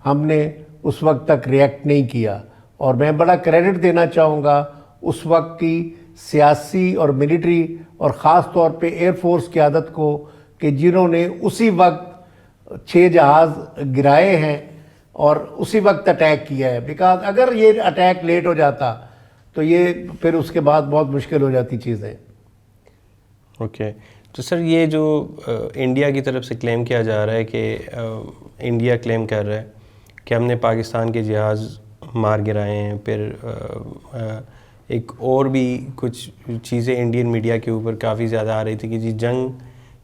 ہم نے اس وقت تک ریئیکٹ نہیں کیا. اور میں بڑا کریڈٹ دینا چاہوں گا اس وقت کی سیاسی اور ملٹری اور خاص طور پہ ایئر فورس قیادت کو, کہ جنہوں نے اسی وقت 6 جہاز گرائے ہیں اور اسی وقت اٹیک کیا ہے. بیکاز اگر یہ اٹیک لیٹ ہو جاتا تو یہ پھر اس کے بعد بہت مشکل ہو جاتی چیزیں. اوکے. تو سر یہ جو انڈیا کی طرف سے کلیم کیا جا رہا ہے کہ انڈیا کلیم کر رہا ہے کہ ہم نے پاکستان کے جہاز مار گرائے ہیں, پھر ایک اور بھی کچھ چیزیں انڈین میڈیا کے اوپر کافی زیادہ آ رہی تھی کہ جی جنگ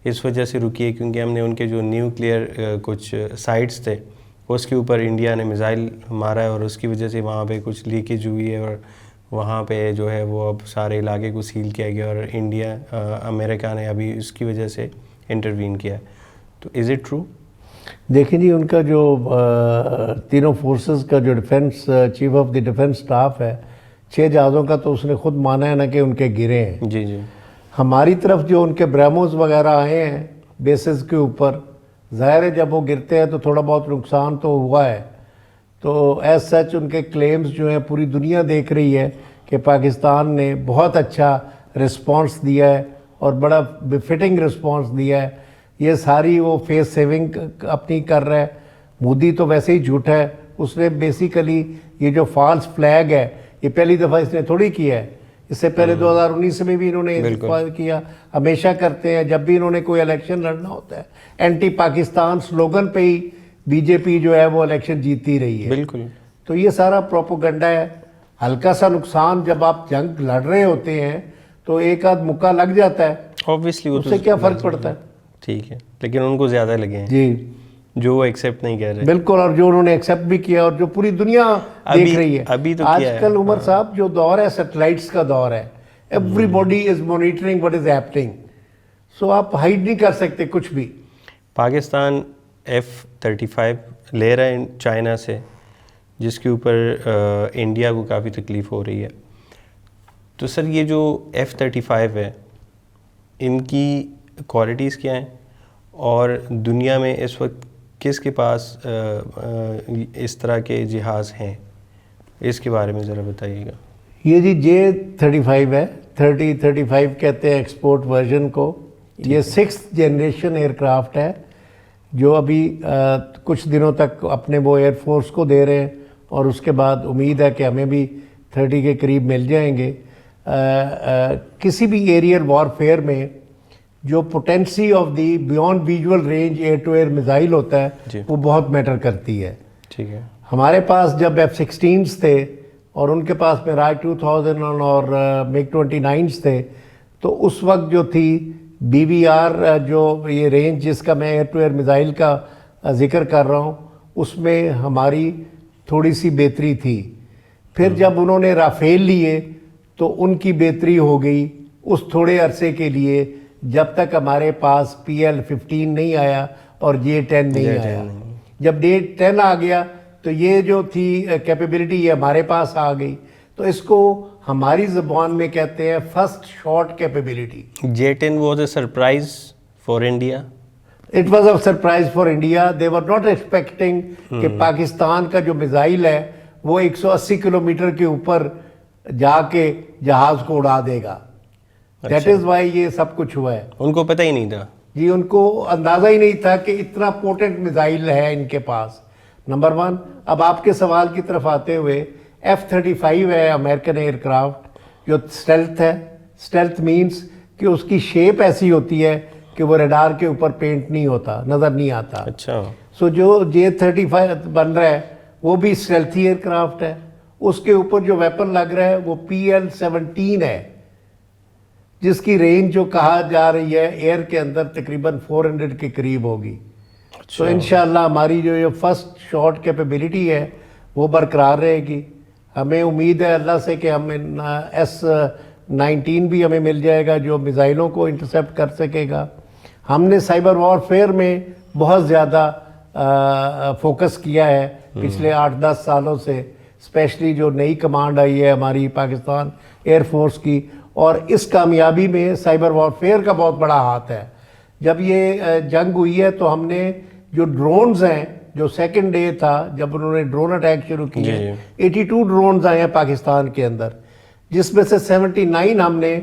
اس وجہ سے رکی ہے کیونکہ ہم نے ان کے جو نیوکلیئر کچھ سائٹس تھے اس کے اوپر انڈیا نے میزائل مارا ہے, اور اس کی وجہ سے وہاں پہ کچھ لیکیج ہوئی ہے, اور وہاں پہ جو ہے وہ اب سارے علاقے کو سیل کیا گیا, اور امریکا نے ابھی اس کی وجہ سے انٹروین کیا ہے. تو از اٹ ٹرو؟ دیکھیں جی, ان کا جو تینوں فورسز کا جو defence chief of the defence staff ہے 6 جہازوں کا, تو اس نے خود مانا ہے نا کہ ان کے گرے ہیں. جی جی. ہماری طرف جو ان کے بریموز وغیرہ آئے ہیں بیسز کے اوپر, ظاہر ہے جب وہ گرتے ہیں تو تھوڑا بہت نقصان تو ہوا ہے. تو ایز سچ ان کے کلیمز جو ہیں پوری دنیا دیکھ رہی ہے کہ پاکستان نے بہت اچھا رسپانس دیا ہے اور بڑا بفٹنگ رسپانس دیا ہے. یہ ساری وہ فیس سیونگ اپنی کر رہا ہے. مودی تو ویسے ہی جھوٹا ہے, اس نے بیسیکلی یہ جو فالس فلیگ ہے یہ پہلی دفعہ اس نے تھوڑی کیا ہے, اس سے پہلے 2019 میں بھی انہوں نے استعمال کیا, ہمیشہ کرتے ہیں جب بھی انہوں نے کوئی الیکشن لڑنا ہوتا ہے. اینٹی پاکستان سلوگن پہ ہی بی جے پی جو ہے وہ الیکشن جیتتی رہی ہے. بالکل. تو یہ سارا پروپوگنڈا ہے. ہلکا سا نقصان جب آپ جنگ لڑ رہے ہوتے ہیں تو ایک آدھ مکہ لگ جاتا ہے, اوبویسلی اس سے کیا فرق پڑتا ہے. ٹھیک ہے, لیکن ان کو زیادہ لگے ہیں. جی. جو وہ ایکسیپٹ نہیں کر رہے. بالکل, اور جو انہوں نے ایکسیپٹ بھی کیا اور جو پوری دنیا دیکھ رہی ہے ابھی تو آج کیا ہے. کل. عمر صاحب جو دور ہے سیٹلائٹس کا دور ہے, everybody is monitoring what is happening, so آپ ہائڈ نہیں کر سکتے کچھ بھی. پاکستان F-35 لے رہا ہے چائنا سے, جس کے اوپر انڈیا کو کافی تکلیف ہو رہی ہے. تو سر یہ جو F-35 ہے ان کی کوالٹیز کیا ہیں, اور دنیا میں اس وقت کس کے پاس اس طرح کے جہاز ہیں, اس کے بارے میں ذرا بتائیے گا. یہ جی J-35 ہے, 35 کہتے ہیں ایکسپورٹ ورژن کو. یہ 6th جنریشن ایئر کرافٹ ہے جو ابھی کچھ دنوں تک اپنے وہ ایئر فورس کو دے رہے ہیں, اور اس کے بعد امید ہے کہ ہمیں بھی 30 کے قریب مل جائیں گے. کسی بھی ایریئر وارفیئر میں جو potency of the beyond visual range air to air missile ہوتا ہے وہ بہت میٹر کرتی ہے. ٹھیک ہے. ہمارے پاس جب F-16s تھے اور ان کے پاس میراج 2000 اور MiG-29s تھے, تو اس وقت جو تھی BVR جو یہ رینج جس کا میں ایئر ٹو ایئر میزائل کا ذکر کر رہا ہوں, اس میں ہماری تھوڑی سی بہتری تھی. پھر جب انہوں نے رافیل لیے تو ان کی بہتری ہو گئی اس تھوڑے عرصے کے لیے, جب تک ہمارے پاس PL-15 نہیں آیا اور J-10 نہیں آیا. جب J-10 آ گیا تو یہ جو تھی کیپیبلٹی یہ ہمارے پاس آ گئی. تو اس کو ہماری زبان میں کہتے ہیں first short capability. J-10 was a surprise for India. It was a surprise for India. They were not expecting کہ پاکستان کا جو میزائل ہے وہ 180 کلومیٹر کے اوپر جا کے جہاز کو اڑا دے گا. That is why یہ سب کچھ ہوا ہے. ان کو پتہ ہی نہیں تھا. جی, ان کو اندازہ ہی نہیں تھا کہ اتنا پوٹنٹ میزائل ہے ان کے پاس. نمبر 1. اب آپ کے سوال کی طرف آتے ہوئے, F-35 ہے امریکن ایئر کرافٹ جو اسٹیلتھ ہے. اسٹیلتھ مینس کہ اس کی شیپ ایسی ہوتی ہے کہ وہ ریڈار کے اوپر پینٹ نہیں ہوتا, نظر نہیں آتا. اچھا. سو جو J-35 بن رہا ہے وہ بھی اسٹیلتھی ایئر کرافٹ ہے. اس کے اوپر جو ویپن لگ رہا ہے وہ PL-17 ہے, جس کی رینج جو کہا جا رہی ہے ایئر کے اندر تقریباً 400 کے قریب ہوگی. تو انشاءاللہ ہماری جو یہ فرسٹ شارٹ کیپیبلٹی ہے وہ برقرار رہے گی. ہمیں امید ہے اللہ سے کہ ہم S-19 بھی ہمیں مل جائے گا جو میزائلوں کو انٹرسیپٹ کر سکے گا. ہم نے سائبر وارفیئر میں بہت زیادہ فوکس کیا ہے پچھلے 8-10 سالوں سے, اسپیشلی جو نئی کمانڈ آئی ہے ہماری پاکستان ایئر فورس کی, اور اس کامیابی میں سائبر وارفیئر کا بہت بڑا ہاتھ ہے. جب یہ جنگ ہوئی ہے تو ہم نے جو ڈرونز ہیں, جو سیکنڈ ڈے تھا جب انہوں نے ڈرون اٹیک شروع کیے, 82 ڈرونز آئے ہیں پاکستان کے اندر, جس میں سے 79 ہم نے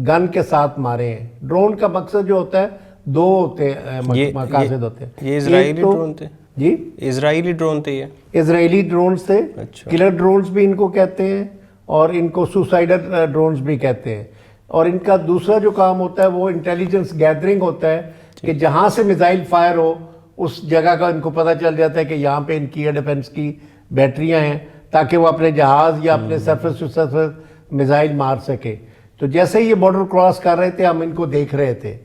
گن کے ساتھ مارے ہیں. ڈرون کا مقصد جو ہوتا ہے 2 ہوتے ہیں, مقاصد ہوتے ہیں. یہ اسرائیلی ڈرون تھے. جی, اسرائیلی ڈرون تھے. یہ اسرائیلی ڈرونز تھے. کلر ڈرونز بھی ان کو کہتے ہیں, اور ان کو سوسائڈر ڈرونز بھی کہتے ہیں. اور ان کا دوسرا جو کام ہوتا ہے وہ انٹیلیجنس گیدرنگ ہوتا ہے کہ جہاں سے میزائل فائر ہو اس جگہ کا ان کو پتہ چل جاتا ہے کہ یہاں پہ ان کی ایئر ڈیفنس کی بیٹریاں ہیں, تاکہ وہ اپنے جہاز یا اپنے سرفیس ٹو سرفیس میزائل مار سکے. تو جیسے یہ بارڈر کراس کر رہے تھے ہم ان کو دیکھ رہے تھے,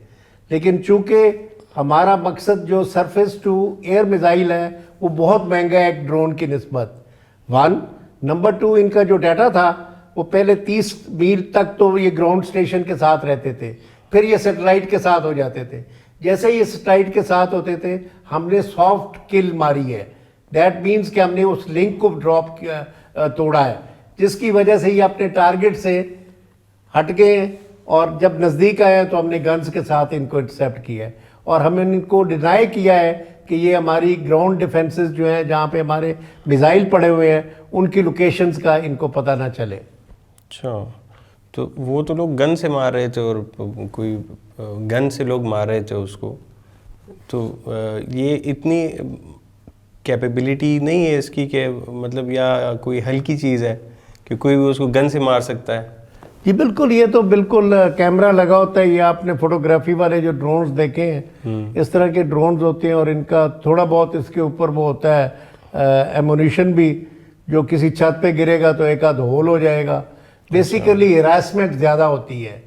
لیکن چونکہ ہمارا مقصد جو سرفیس ٹو ایئر میزائل ہے وہ بہت مہنگا ہے ایک ڈرون کی نسبت. 1 نمبر 2 ان کا جو ڈیٹا تھا وہ پہلے 30 میل تک تو یہ گراؤنڈ اسٹیشن کے ساتھ رہتے تھے, پھر یہ سیٹلائٹ کے ساتھ ہو جاتے تھے. جیسے یہ سیٹلائٹ کے ساتھ ہوتے تھے ہم نے سافٹ کل ماری ہے. دیٹ مینس کہ ہم نے اس لنک کو ڈراپ توڑا ہے, جس کی وجہ سے یہ اپنے ٹارگٹ سے ہٹ گئے, اور جب نزدیک آئے تو ہم نے گنز کے ساتھ ان کو انٹرسیپٹ کیا ہے. اور ہم نے ان کو ڈینائی کیا ہے کہ یہ ہماری گراؤنڈ ڈیفنسز جو ہیں جہاں پہ ہمارے میزائل پڑے ہوئے ہیں ان کی لوکیشنز کا ان کو پتہ نہ چلے. اچھا, تو وہ تو لوگ گن سے مار رہے تھے, اور کوئی گن سے لوگ مار رہے تھے اس کو. تو یہ اتنی کیپیبلٹی نہیں ہے اس کی کہ مطلب, یا کوئی ہلکی چیز ہے کہ کوئی بھی اس کو گن سے مار سکتا ہے؟ جی بالکل, یہ تو بالکل کیمرہ لگا ہوتا ہے. یہ آپ نے فوٹوگرافی والے جو ڈرونز دیکھے ہیں اس طرح کے ڈرونز ہوتے ہیں, اور ان کا تھوڑا بہت اس کے اوپر وہ ہوتا ہے ایمونیشن بھی, جو کسی چھت پہ گرے گا تو ایک آدھ ہول ہو جائے گا. بیسیکلی ہراسمنٹ زیادہ ہوتی ہے.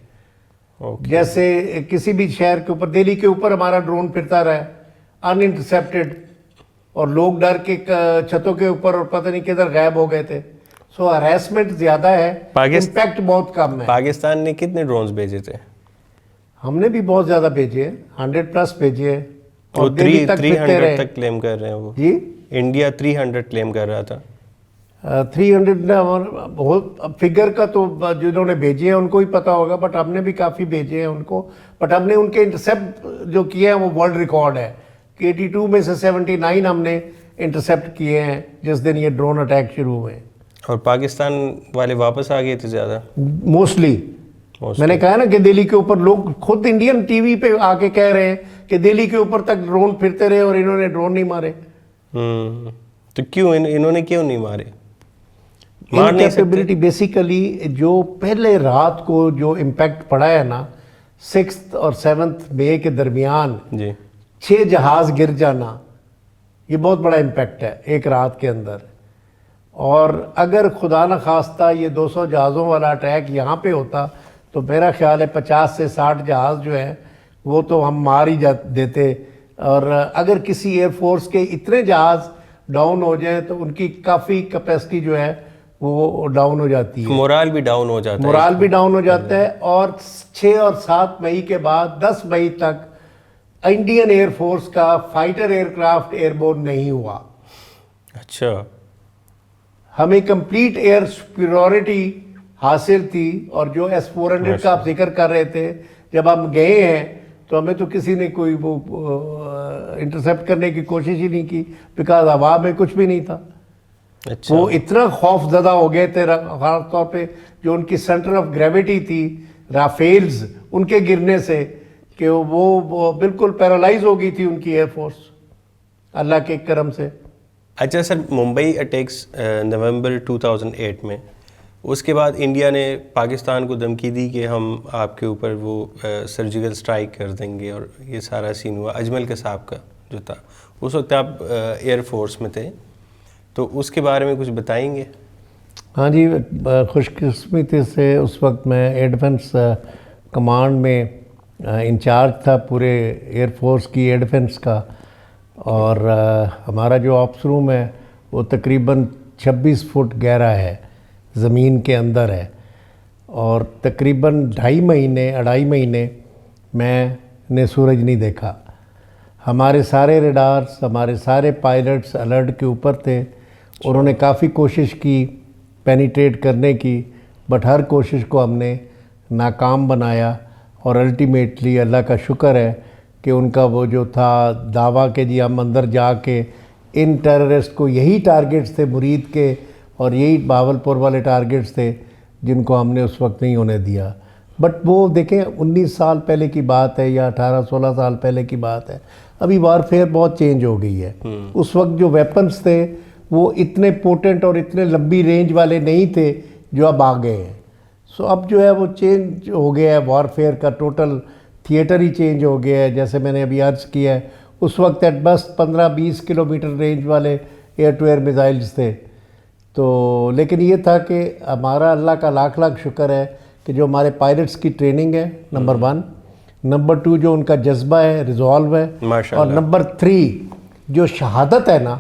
جیسے کسی بھی شہر کے اوپر, دہلی کے اوپر ہمارا ڈرون پھرتا رہا ہے ان انٹرسیپٹڈ, اور لوگ ڈر کے چھتوں کے اوپر اور پتہ نہیں کدھر غائب ہو گئے تھے. سو ہراسمنٹ زیادہ ہے, امپیکٹ بہت کم ہے. پاکستان نے کتنے ڈرونز بھیجے تھے؟ ہم نے بھی بہت زیادہ بھیجے ہیں, 100+ بھیجے ہیں. اور 300 تک کلیم کر رہے ہیں وہ. جی انڈیا 300 کلیم کر رہا تھا. 300 فگر کا تو جنہوں نے بھیجے ہیں ان کو ہی پتہ ہوگا, بٹ ہم نے بھی کافی بھیجے ہیں ان کو. بٹ ہم نے ان کے انٹرسیپٹ جو کیے ہیں وہ ورلڈ ریکارڈ ہے. 82 میں سے 79 ہم نے انٹرسیپٹ کیے ہیں جس دن یہ ڈرون اٹیک شروع ہوئے. اور پاکستان والے واپس آ گئے تھے زیادہ موسٹلی. میں نے کہا نا کہ دہلی کے اوپر لوگ خود انڈین ٹی وی پہ آ کے کہہ رہے ہیں کہ دہلی کے اوپر تک ڈرون پھرتے رہے اور انہوں نے ڈرون نہیں مارے. تو کیوں انہوں نے کیوں نہیں مارے؟ کیپیبلٹی بیسیکلی جو پہلے رات کو جو امپیکٹ پڑا ہے نا 6 اور 7 مئی کے درمیان جی 6 جہاز گر جانا, یہ بہت بڑا امپیکٹ ہے ایک رات کے اندر. اور اگر خدا نخواستہ یہ 200 جہازوں والا اٹیک یہاں پہ ہوتا تو میرا خیال ہے 50 سے 60 جہاز جو ہیں وہ تو ہم مار ہی دیتے. اور اگر کسی ایئر فورس کے اتنے جہاز ڈاؤن ہو جائیں تو ان کی کافی کیپیسٹی جو ہے وہ ڈاؤن ہو جاتی ہے, مورال بھی ڈاؤن ہو جاتا ہے. مورال بھی ڈاؤن ہو جاتا ہے. اور 6 اور 7 مئی کے بعد 10 مئی تک انڈین ایئر فورس کا fighter air craft airborne نہیں ہوا. اچھا, ہمیں کمپلیٹ ایئر سپیریورٹی حاصل تھی. اور جو S-400 کا آپ ذکر کر رہے تھے, جب ہم گئے ہیں تو ہمیں تو کسی نے کوئی وہ انٹرسیپٹ کرنے کی کوشش ہی نہیں کی, بیکاز ہوا میں کچھ بھی نہیں تھا. اچھا, وہ اتنا خوف زدہ ہو گئے تھے خاص طور پہ جو ان کی سینٹر آف گریویٹی تھی رافیلز ان کے گرنے سے, کہ وہ بالکل پیرالائز ہو گئی تھی ان کی ایئر فورس اللہ کے کرم سے. اچھا سر, ممبئی اٹیکس نومبر 2008 میں, اس کے بعد انڈیا نے پاکستان کو دھمکی دی کہ ہم آپ کے اوپر وہ سرجیکل سٹرائک کر دیں گے, اور یہ سارا سین ہوا. اجمل قصاب کا جو تھا اس وقت آپ ایئر فورس میں تھے, تو اس کے بارے میں کچھ بتائیں گے؟ ہاں جی, خوش قسمتی سے اس وقت میں ایئر ڈیفنس کمانڈ میں انچارج تھا پورے ایئر فورس کی ایئر ڈیفنس کا. اور ہمارا جو آپس روم ہے وہ تقریباً 26 فٹ گہرا ہے, زمین کے اندر ہے. اور تقریباً 2.5 مہینے میں نے سورج نہیں دیکھا. ہمارے سارے ریڈارز, ہمارے سارے پائلٹس الرٹ کے اوپر تھے. انہوں نے کافی کوشش کی پینیٹریٹ کرنے کی, بٹ ہر کوشش کو ہم نے ناکام بنایا. اور الٹیمیٹلی اللہ کا شکر ہے کہ ان کا وہ جو تھا دعویٰ کہ جی ہم اندر جا کے ان ٹیررسٹ کو, یہی ٹارگٹس تھے مرید کے, اور یہی باولپور والے ٹارگٹس تھے جن کو ہم نے اس وقت نہیں ہونے دیا. بٹ وہ دیکھیں 19 سال پہلے کی بات ہے یا 18-16 سال پہلے کی بات ہے. ابھی وارفیئر بہت چینج ہو گئی ہے. اس وقت جو ویپنز تھے وہ اتنے پوٹنٹ اور اتنے لمبی رینج والے نہیں تھے جو اب آ گئے ہیں. سو اب جو ہے وہ چینج ہو گیا ہے وارفیئر کا, ٹوٹل تھیٹر ہی چینج ہو گیا ہے. جیسے میں نے ابھی عرض کیا ہے, اس وقت ایٹ بس 15-20 کلومیٹر رینج والے ایئر ٹو ایئر میزائلز تھے. تو لیکن یہ تھا کہ ہمارا اللہ کا لاکھ شکر ہے کہ جو ہمارے پائلٹس کی ٹریننگ ہے نمبر 1, نمبر 2 جو ان کا جذبہ ہے, ریزالو ہے, اور نمبر 3 جو شہادت ہے نا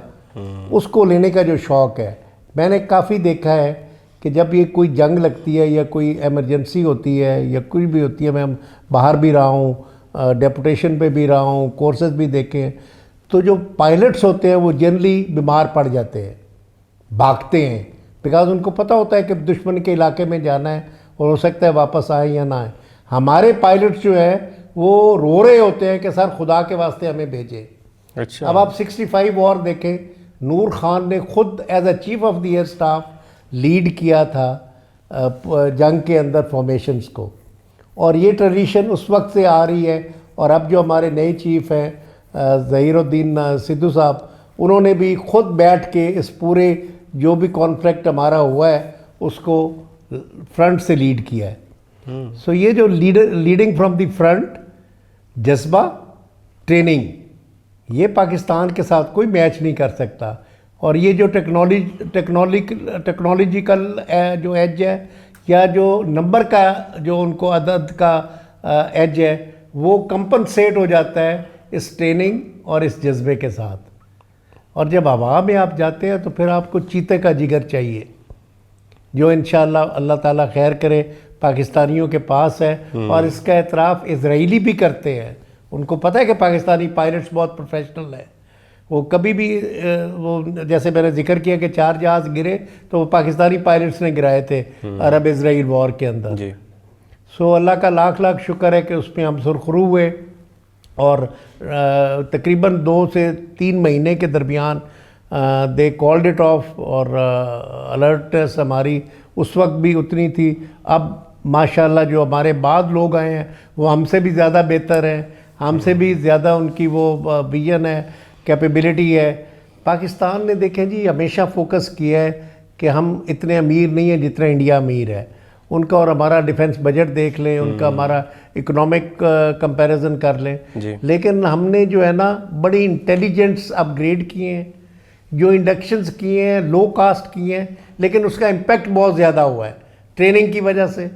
اس کو لینے کا جو شوق ہے. میں نے کافی دیکھا ہے کہ جب یہ کوئی جنگ لگتی ہے یا کوئی ایمرجنسی ہوتی ہے یا کوئی بھی ہوتی ہے, میں باہر بھی رہا ہوں, ڈیپوٹیشن پہ بھی رہا ہوں, کورسز بھی دیکھے ہیں, تو جو پائلٹس ہوتے ہیں وہ جنرلی بیمار پڑ جاتے ہیں, بھاگتے ہیں, بیکاز ان کو پتہ ہوتا ہے کہ دشمن کے علاقے میں جانا ہے اور ہو سکتا ہے واپس آئیں یا نہ آئیں. ہمارے پائلٹس جو ہے وہ رو رہے ہوتے ہیں کہ سر خدا کے واسطے ہمیں بھیجیں. اچھا, اب آپ 65 وار دیکھیں, نور خان نے خود as a chief of the air staff lead کیا تھا جنگ کے اندر فارمیشنز کو, اور یہ ٹریڈیشن اس وقت سے آ رہی ہے. اور اب جو ہمارے نئے چیف ہیں ظہیر الدین سدھو صاحب, انہوں نے بھی خود بیٹھ کے اس پورے جو بھی کانفلکٹ ہمارا ہوا ہے اس کو فرنٹ سے لیڈ کیا ہے. سو یہ جو لیڈنگ فرام دی فرنٹ, جذبہ, ٹریننگ, یہ پاکستان کے ساتھ کوئی میچ نہیں کر سکتا. اور یہ جو ٹیکنالوجیکل جو ایج ہے یا جو نمبر کا جو ان کو عدد کا ایج ہے وہ کمپنسیٹ ہو جاتا ہے اس ٹریننگ اور اس جذبے کے ساتھ. اور جب ہوا میں آپ جاتے ہیں تو پھر آپ کو چیتے کا جگر چاہیے، جو انشاءاللہ اللہ تعالیٰ خیر کرے پاکستانیوں کے پاس ہے، اور اس کا اعتراف اسرائیلی بھی کرتے ہیں. ان کو پتہ ہے کہ پاکستانی پائلٹس بہت پروفیشنل ہیں. وہ کبھی بھی وہ جیسے میں نے ذکر کیا کہ 4 جہاز گرے تو وہ پاکستانی پائلٹس نے گرائے تھے عرب اسرائیل وار کے اندر. جی. سو اللہ کا لاکھ لاکھ شکر ہے کہ اس میں ہم سرخرو ہوئے، اور تقریباً 2 سے 3 مہینے کے درمیان دے کالڈ اٹ آف، اور الرٹنس ہماری اس وقت بھی اتنی تھی. اب ماشاءاللہ جو ہمارے بعد لوگ آئے ہیں وہ ہم سے بھی زیادہ بہتر ہیں، ہم سے بھی زیادہ ان کی وہ ویژن ہے، کیپیبلٹی ہے. پاکستان نے دیکھیں جی ہمیشہ فوکس کیا ہے کہ ہم اتنے امیر نہیں ہیں جتنا انڈیا امیر ہے. ان کا اور ہمارا ڈیفنس بجٹ دیکھ لیں، ان کا ہمارا اکنامک کمپیریزن کر لیں. لیکن ہم نے جو ہے نا بڑی انٹیلیجنس اپ گریڈ کیے ہیں، جو انڈکشنز کیے ہیں لو کاسٹ کیے ہیں، لیکن اس کا امپیکٹ بہت زیادہ ہوا ہے ٹریننگ کی وجہ سے،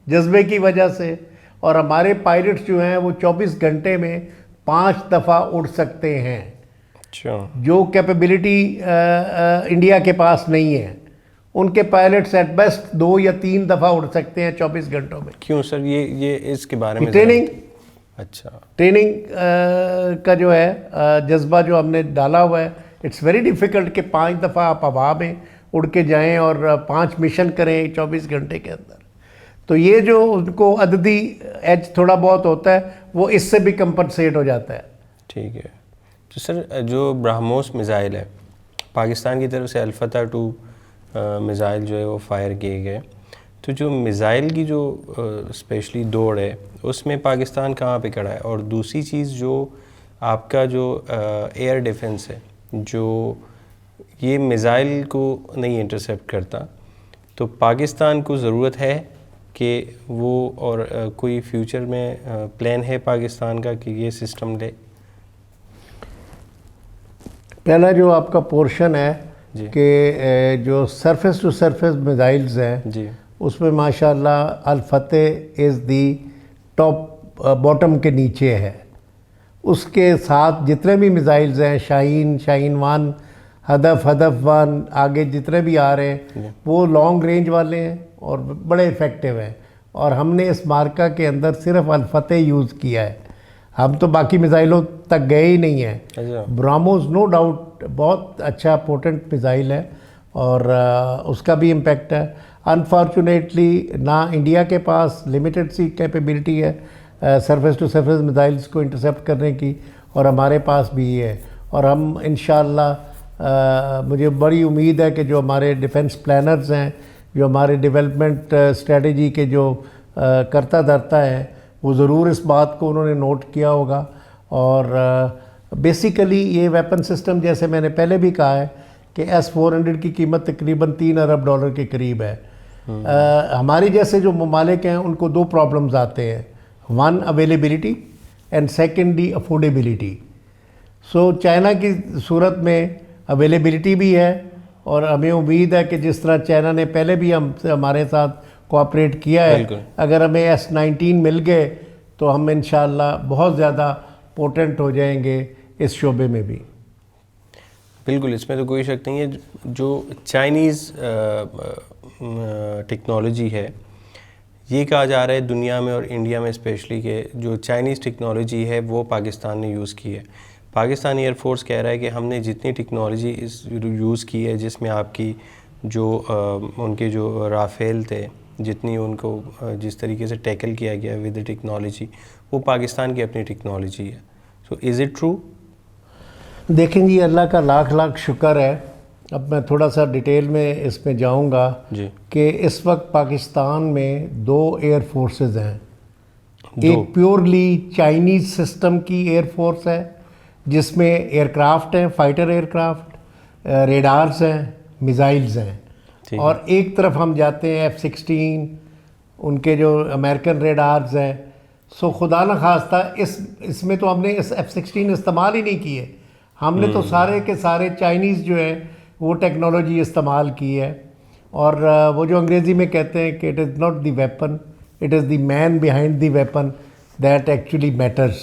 جذبے کی وجہ سے. اور ہمارے پائلٹس جو ہیں وہ 24 گھنٹے میں 5 دفعہ اڑ سکتے ہیں، جو کیپیبلٹی انڈیا کے پاس نہیں ہے. ان کے پائلٹس ایٹ بیسٹ 2 یا 3 دفعہ اڑ سکتے ہیں 24 گھنٹوں میں. کیوں سر؟ یہ اس کے بارے میں ٹریننگ. اچھا، ٹریننگ کا جو ہے جذبہ جو ہم نے ڈالا ہوا ہے، اٹس ویری ڈیفیکلٹ کہ 5 دفعہ آپ ہوا میں اڑ کے جائیں اور 5 مشن کریں 24 گھنٹے کے اندر. تو یہ جو ان کو عددی ایج تھوڑا بہت ہوتا ہے وہ اس سے بھی کمپنسیٹ ہو جاتا ہے. ٹھیک ہے. تو سر جو برہموس میزائل ہے پاکستان کی طرف سے الفتح 2 میزائل جو ہے وہ فائر کیے گئے، تو جو میزائل کی جو اسپیشلی دوڑ ہے اس میں پاکستان کہاں پہ کھڑا ہے؟ اور دوسری چیز جو آپ کا جو ایئر ڈیفنس ہے جو یہ میزائل کو نہیں انٹرسیپٹ کرتا، تو پاکستان کو ضرورت ہے کہ وہ، اور کوئی فیوچر میں پلان ہے پاکستان کا کہ یہ سسٹم لے؟ پہلا جو آپ کا پورشن ہے کہ جو سرفیس ٹو سرفیس میزائلز ہیں اس میں ماشاءاللہ الفتح از دی ٹاپ باٹم کے نیچے ہے. اس کے ساتھ جتنے بھی میزائلز ہیں، شاہین 1، ہدف 1، آگے جتنے بھی آ رہے ہیں وہ لانگ رینج والے ہیں اور بڑے افیکٹو ہیں. اور ہم نے اس مارکہ کے اندر صرف الفتح یوز کیا ہے، ہم تو باقی میزائلوں تک گئے ہی نہیں ہیں. براموز نو ڈاؤٹ بہت اچھا پوٹنٹ میزائل ہے اور اس کا بھی امپیکٹ ہے. انفارچونیٹلی نہ انڈیا کے پاس لمیٹڈ سی کیپیبلٹی ہے سرفیس ٹو سرفیس میزائلز کو انٹرسیپٹ کرنے کی، اور ہمارے پاس بھی ہے. اور ہم انشاءاللہ مجھے بڑی امید ہے کہ جو ہمارے ڈیفنس پلانرز ہیں، جو ہمارے ڈیولپمنٹ اسٹریٹجی کے جو کرتا دھرتا ہے، وہ ضرور اس بات کو انہوں نے نوٹ کیا ہوگا. اور بیسیکلی یہ ویپن سسٹم جیسے میں نے پہلے بھی کہا ہے کہ S-400 کی قیمت تقریباً $3 ارب کے قریب ہے. ہمارے جیسے جو ممالک ہیں ان کو 2 پرابلمز آتے ہیں، 1 availability and secondly affordability. So China کی صورت میں اویلیبلٹی بھی ہے، اور ہمیں امید ہے کہ جس طرح چائنا نے پہلے بھی ہمارے ساتھ کوآپریٹ کیا ہے، اگر ہمیں S-19 مل گئے تو ہم انشاءاللہ بہت زیادہ پوٹنٹ ہو جائیں گے اس شعبے میں بھی. بالکل، اس میں تو کوئی شک نہیں ہے. جو چائنیز ٹیکنالوجی ہے، یہ کہا جا رہا ہے دنیا میں اور انڈیا میں اسپیشلی کہ جو چائنیز ٹیکنالوجی ہے وہ پاکستان نے یوز کی ہے. پاکستانی ایئر فورس کہہ رہا ہے کہ ہم نے جتنی ٹیکنالوجی یوز کی ہے، جس میں آپ کی جو ان کے جو رافیل تھے، جتنی ان کو جس طریقے سے ٹیکل کیا گیا ود ٹیکنالوجی، وہ پاکستان کی اپنی ٹیکنالوجی ہے. سو از اٹ ٹرو؟ دیکھیں جی اللہ کا لاکھ لاکھ شکر ہے. اب میں تھوڑا سا ڈیٹیل میں اس میں جاؤں گا کہ اس وقت پاکستان میں 2 ایئر فورسز ہیں. ایک پیورلی چائنیز سسٹم کی ایئر فورس ہے جس میں ایئر کرافٹ ہیں، فائٹر ایئر کرافٹ، ریڈارز ہیں، میزائلز ہیں. اور ایک طرف ہم جاتے ہیں F-16، ان کے جو امریکن ریڈارز ہیں. سو خدا نہ خواستہ اس میں تو ہم نے اس F-16 استعمال ہی نہیں کی ہے، ہم نے تو سارے کے سارے چائنیز جو ہیں وہ ٹیکنالوجی استعمال کی ہے. اور وہ جو انگریزی میں کہتے ہیں کہ it is not the weapon, it is the man behind the weapon that actually matters.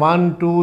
1, 2,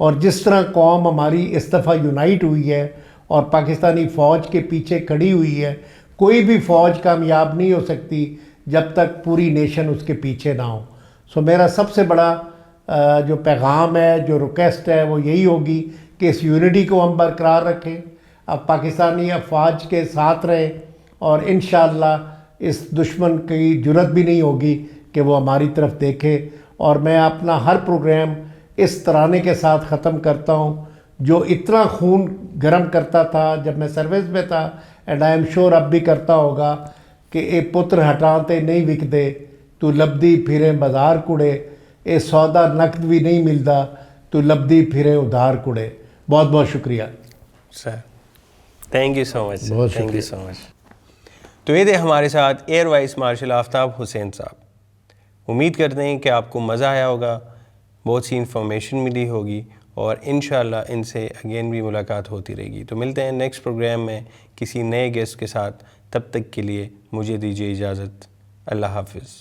اور جس طرح قوم ہماری اس دفعہ یونائٹ ہوئی ہے اور پاکستانی فوج کے پیچھے کھڑی ہوئی ہے، کوئی بھی فوج کامیاب نہیں ہو سکتی جب تک پوری نیشن اس کے پیچھے نہ ہو. سو میرا سب سے بڑا جو پیغام ہے، جو ریکویسٹ ہے، وہ یہی ہوگی کہ اس یونٹی کو ہم برقرار رکھیں، اب پاکستانی افواج کے ساتھ رہیں، اور انشاءاللہ اس دشمن کی جرت بھی نہیں ہوگی کہ وہ ہماری طرف دیکھے. اور میں اپنا ہر پروگرام اس ترانے کے ساتھ ختم کرتا ہوں جو اتنا خون گرم کرتا تھا جب میں سروس میں تھا، اینڈ آئی ایم شور اب بھی کرتا ہوگا، کہ اے پتر ہٹانتے نہیں وکدے، تو لبدی پھرے بازار کڑے، اے سودا نقد بھی نہیں ملتا، تو لبدی پھرے ادھار کڑے. بہت بہت شکریہ سر، تھینک یو سو مچ. بہت تھینک یو شکریہ. سو مچ. تو یہ تھے ہمارے ساتھ ایئر وائس مارشل آفتاب حسین صاحب. امید کرتے ہیں کہ آپ کو مزہ آیا ہوگا، بہت سی انفارمیشن ملی ہوگی، اور انشاءاللہ ان سے اگین بھی ملاقات ہوتی رہے گی. تو ملتے ہیں نیکسٹ پروگرام میں کسی نئے گیسٹ کے ساتھ. تب تک کے لیے مجھے دیجیے اجازت. اللہ حافظ.